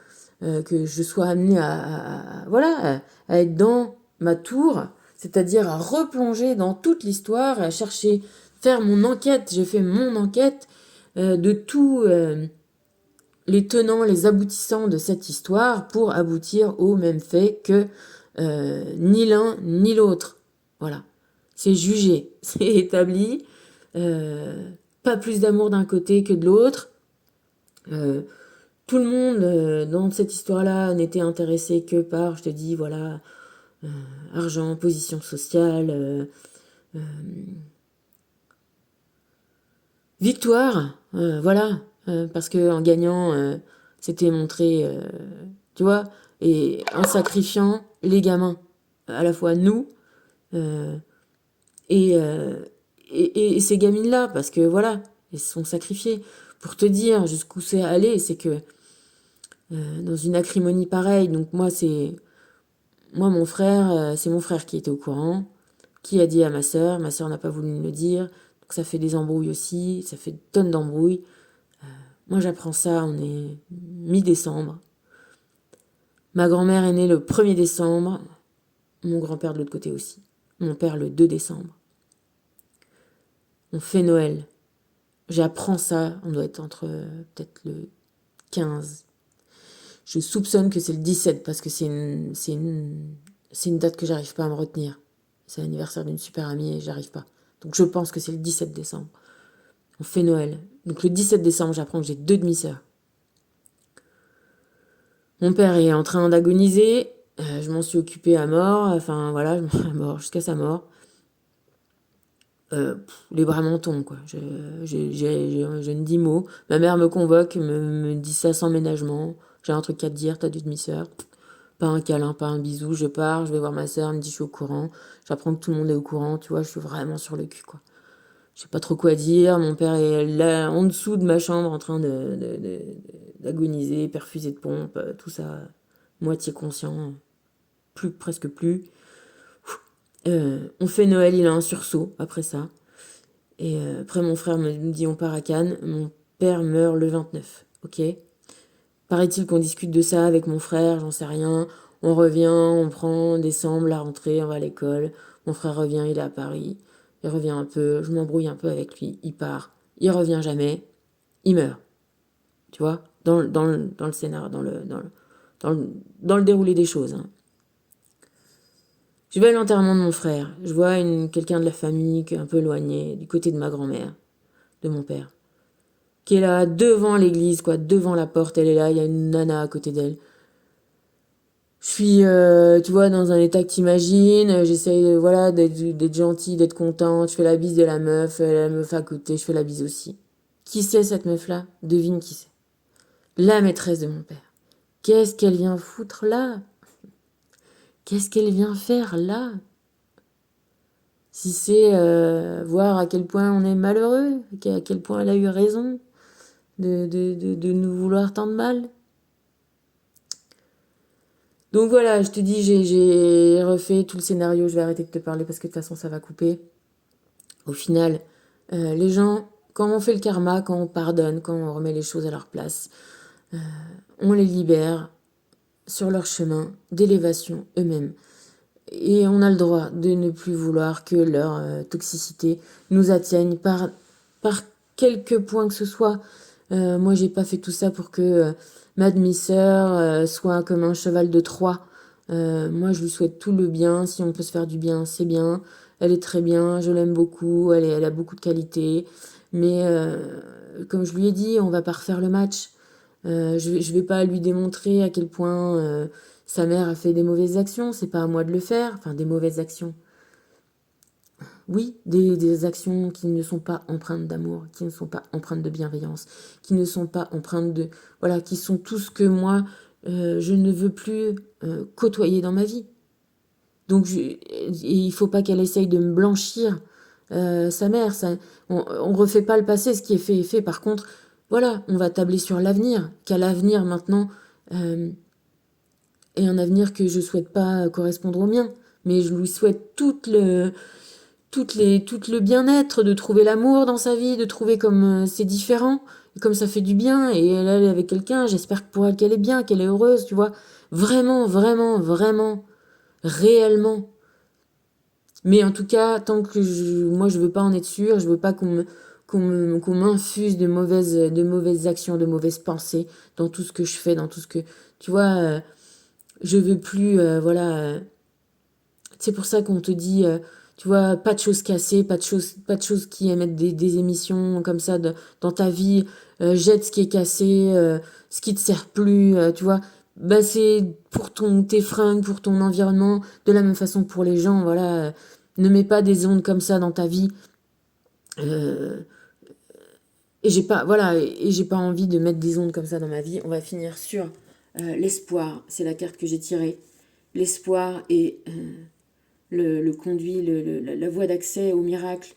que je sois amenée voilà, à être dans ma tour, c'est-à-dire à replonger dans toute l'histoire, à chercher, faire mon enquête. J'ai fait mon enquête de tous les tenants, les aboutissants de cette histoire pour aboutir au même fait que ni l'un ni l'autre. Voilà. C'est jugé, c'est établi. Pas plus d'amour d'un côté que de l'autre. Tout le monde dans cette histoire-là n'était intéressé que par, je te dis, voilà, argent, position sociale, victoire, voilà, parce que en gagnant, c'était montré, tu vois, et en sacrifiant les gamins, à la fois nous euh, et, euh, et ces gamines-là, parce que voilà, ils se sont sacrifiés Pour te dire jusqu'où c'est allé, c'est que dans une acrimonie pareille, donc moi mon frère, c'est mon frère qui était au courant, qui a dit à ma sœur n'a pas voulu me le dire, donc ça fait des embrouilles aussi, ça fait des tonnes d'embrouilles. Moi j'apprends ça, on est mi-décembre. Ma grand-mère est née le 1er décembre, mon grand-père de l'autre côté aussi. Mon père le 2 décembre. On fait Noël. J'apprends ça, on doit être entre peut-être le 15. Je soupçonne que c'est le 17 parce que c'est une date que j'arrive pas à me retenir. C'est l'anniversaire d'une super amie et j'arrive pas. Donc je pense que c'est le 17 décembre. On fait Noël. Donc le 17 décembre, j'apprends que j'ai 2 demi-sœurs. Mon père est en train d'agoniser. Je m'en suis occupée à mort. Enfin voilà, à mort, jusqu'à sa mort. Les bras m'en tombent, quoi. Je ne dis mot. Ma mère me convoque, me dit ça sans ménagement. J'ai un truc à te dire, t'as 2 demi-sœurs. Pas un câlin, pas un bisou. Je pars, je vais voir ma sœur, elle me dit je suis au courant. J'apprends que tout le monde est au courant, tu vois, je suis vraiment sur le cul, quoi. Je sais pas trop quoi dire. Mon père est là, en dessous de ma chambre, en train d'agoniser, perfusé de pompe, tout ça, moitié conscient, plus, presque plus. On fait Noël, il a un sursaut après ça. Et après, mon frère me dit on part à Cannes. Mon père meurt le 29. Ok. Paraît-il qu'on discute de ça avec mon frère, j'en sais rien. On revient, on prend décembre, la rentrée, on va à l'école. Mon frère revient, il est à Paris. Il revient un peu, je m'embrouille un peu avec lui. Il part, il revient jamais, il meurt. Tu vois, dans le scénario, dans le déroulé des choses. Hein. Je vais à l'enterrement de mon frère. Je vois quelqu'un de la famille qui est un peu éloigné, du côté de ma grand-mère, de mon père, qui est là devant l'église, quoi, devant la porte. Elle est là, il y a une nana à côté d'elle. Je suis, tu vois, dans un état que t'imagines. J'essaye, voilà, d'être gentille, d'être contente. Je fais la bise de la meuf à côté, je fais la bise aussi. Qui c'est cette meuf-là? Devine qui c'est. La maîtresse de mon père. Qu'est-ce qu'elle vient foutre là? Qu'est-ce qu'elle vient faire là? Si c'est voir à quel point on est malheureux, à quel point elle a eu raison de nous vouloir tant de mal. Donc voilà, je te dis, j'ai refait tout le scénario, je vais arrêter de te parler parce que de toute façon ça va couper. Au final, les gens, quand on fait le karma, quand on pardonne, quand on remet les choses à leur place, on les libère sur leur chemin d'élévation eux-mêmes. Et on a le droit de ne plus vouloir que leur toxicité nous atteigne par quelque point que ce soit. Moi, j'ai pas fait tout ça pour que ma demi-sœur soit comme un cheval de Troie. Moi, je lui souhaite tout le bien. Si on peut se faire du bien, c'est bien. Elle est très bien, je l'aime beaucoup, elle a beaucoup de qualités. Mais comme je lui ai dit, on va pas refaire le match. Je vais pas lui démontrer à quel point sa mère a fait des mauvaises actions. C'est pas à moi de le faire. Enfin, des mauvaises actions. Oui, des actions qui ne sont pas empreintes d'amour, qui ne sont pas empreintes de bienveillance, qui ne sont pas empreintes de... Voilà, qui sont tout ce que moi, je ne veux plus côtoyer dans ma vie. Donc, il faut pas qu'elle essaye de me blanchir sa mère. On refait pas le passé, ce qui est fait est fait. Par contre, voilà, on va tabler sur l'avenir. Qu'à l'avenir, maintenant, est un avenir que je souhaite pas correspondre au mien. Mais je lui souhaite tout le bien-être, de trouver l'amour dans sa vie, de trouver comme c'est différent, et comme ça fait du bien, et elle est avec quelqu'un, j'espère que pour elle qu'elle est bien, qu'elle est heureuse, tu vois. Vraiment, vraiment, vraiment, réellement. Mais en tout cas, tant que moi je veux pas en être sûre, je veux pas qu'on m'infuse de mauvaises actions, de mauvaises pensées dans tout ce que je fais, dans tout ce que, tu vois, je veux plus, voilà, c'est pour ça qu'on te dit, tu vois, pas de choses cassées, pas de choses qui émettent des émissions comme ça dans ta vie. Jette ce qui est cassé, ce qui te sert plus, tu vois. Bah c'est pour tes fringues, pour ton environnement, de la même façon pour les gens, voilà. Ne mets pas des ondes comme ça dans ta vie. Euh, et j'ai pas, voilà, et j'ai pas envie de mettre des ondes comme ça dans ma vie. On va finir sur l'espoir. C'est la carte que j'ai tirée. L'espoir et le conduit, la voie d'accès au miracle.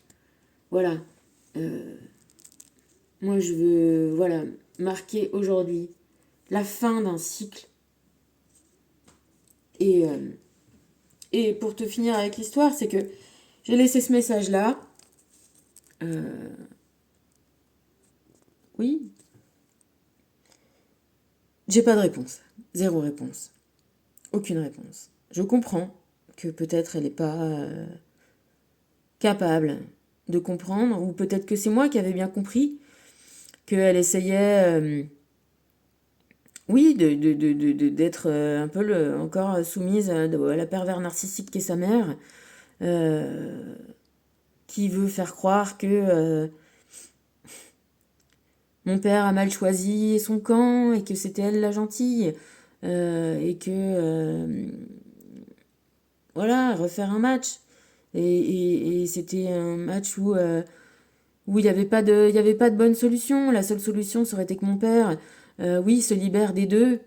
Voilà. Moi, je veux, voilà, marquer aujourd'hui la fin d'un cycle. Et pour te finir avec l'histoire, c'est que j'ai laissé ce message-là. Oui. J'ai pas de réponse. Zéro réponse. Aucune réponse. Je comprends que peut-être elle n'est pas capable de comprendre, ou peut-être que c'est moi qui avais bien compris qu'elle essayait, oui, d'être un peu encore soumise à la pervers narcissique qu'est sa mère, euh, qui veut faire croire que mon père a mal choisi son camp et que c'était elle la gentille, et que voilà, refaire un match. Et c'était un match où il n'y avait pas il y avait pas de bonne solution. La seule solution serait été que mon père, oui, se libère des deux,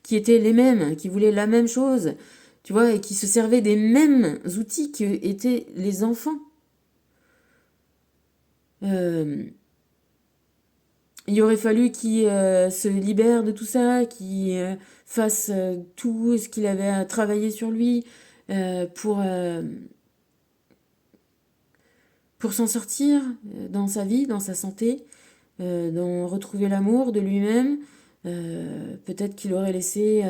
qui étaient les mêmes, qui voulaient la même chose, tu vois, et qui se servaient des mêmes outils que étaient les enfants. Euh, il aurait fallu qu'il se libère de tout ça, qu'il fasse tout ce qu'il avait à travailler sur lui euh, pour, euh, pour s'en sortir dans sa vie, dans sa santé, dans retrouver l'amour de lui-même. Peut-être qu'il aurait laissé,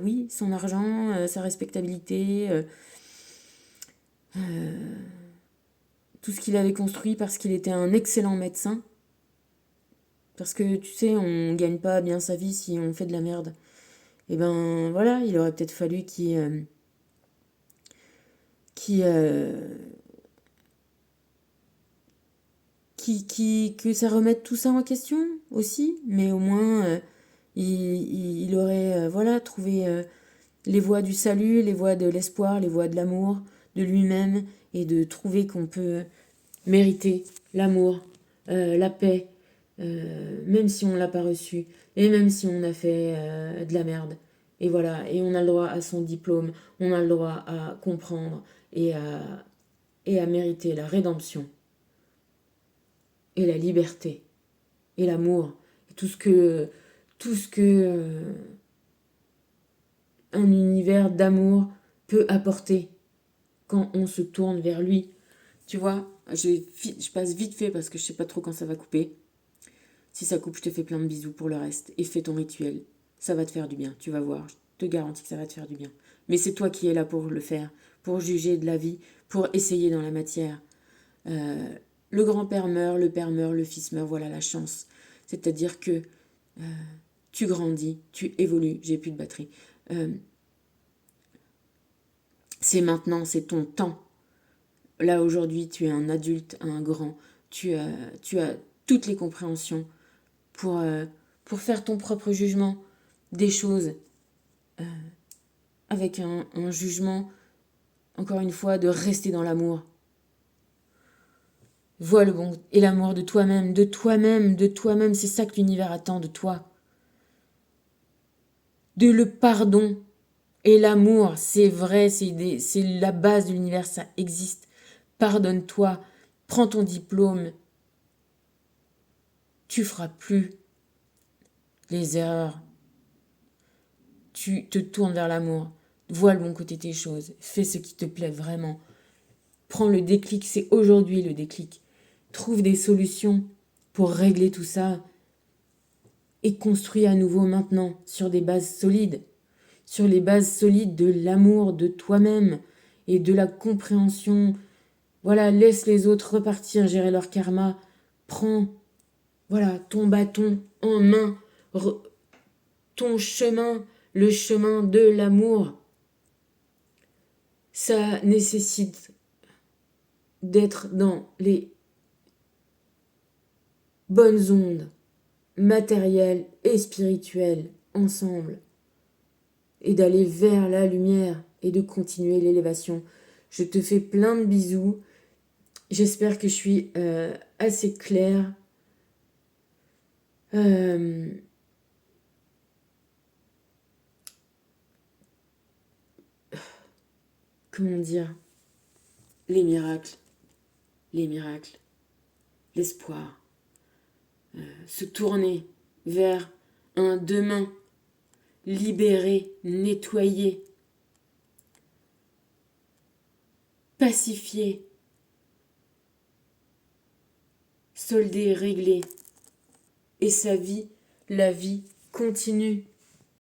oui, son argent, sa respectabilité, tout ce qu'il avait construit parce qu'il était un excellent médecin. Parce que tu sais, on gagne pas bien sa vie si on fait de la merde. Et ben voilà, il aurait peut-être fallu qu'il, que ça remette tout ça en question aussi. Mais au moins, il aurait voilà, trouvé les voies du salut, les voies de l'espoir, les voies de l'amour, de lui-même, et de trouver qu'on peut mériter l'amour, la paix, même si on ne l'a pas reçu, et même si on a fait de la merde. Et voilà, et on a le droit à son diplôme, on a le droit à comprendre et à mériter la rédemption, et la liberté, et l'amour, et tout ce que un univers d'amour peut apporter quand on se tourne vers lui. Tu vois, je passe vite fait parce que je sais pas trop quand ça va couper. Si ça coupe, je te fais plein de bisous pour le reste et fais ton rituel. Ça va te faire du bien, tu vas voir. Je te garantis que ça va te faire du bien. Mais c'est toi qui es là pour le faire, pour juger de la vie, pour essayer dans la matière. Euh, le grand-père meurt, le père meurt, le fils meurt, voilà la chance. C'est-à-dire que tu grandis, tu évolues. J'ai plus de batterie. Euh, c'est maintenant, c'est ton temps. Là, aujourd'hui, tu es un adulte, un grand. Tu as toutes les compréhensions pour, euh, pour faire ton propre jugement des choses avec un jugement, encore une fois, de rester dans l'amour. Vois le bon et l'amour de toi-même, de toi-même, de toi-même. C'est ça que l'univers attend de toi. De le pardon et l'amour, c'est vrai, c'est la base de l'univers, ça existe. Pardonne-toi, prends ton diplôme, tu feras plus les erreurs. Tu te tournes vers l'amour. Vois le bon côté des choses. Fais ce qui te plaît vraiment. Prends le déclic, c'est aujourd'hui le déclic. Trouve des solutions pour régler tout ça et construis à nouveau maintenant sur des bases solides. Sur les bases solides de l'amour de toi-même et de la compréhension. Voilà, laisse les autres repartir, gérer leur karma. Prends, voilà, ton bâton en main, ton chemin, le chemin de l'amour. Ça nécessite d'être dans les bonnes ondes, matérielles et spirituelles, ensemble, et d'aller vers la lumière et de continuer l'élévation. Je te fais plein de bisous. J'espère que je suis assez claire. Euh, comment dire, les miracles, l'espoir. se tourner vers un demain libéré, nettoyé, pacifié, soldé, réglé. Et sa vie, la vie continue.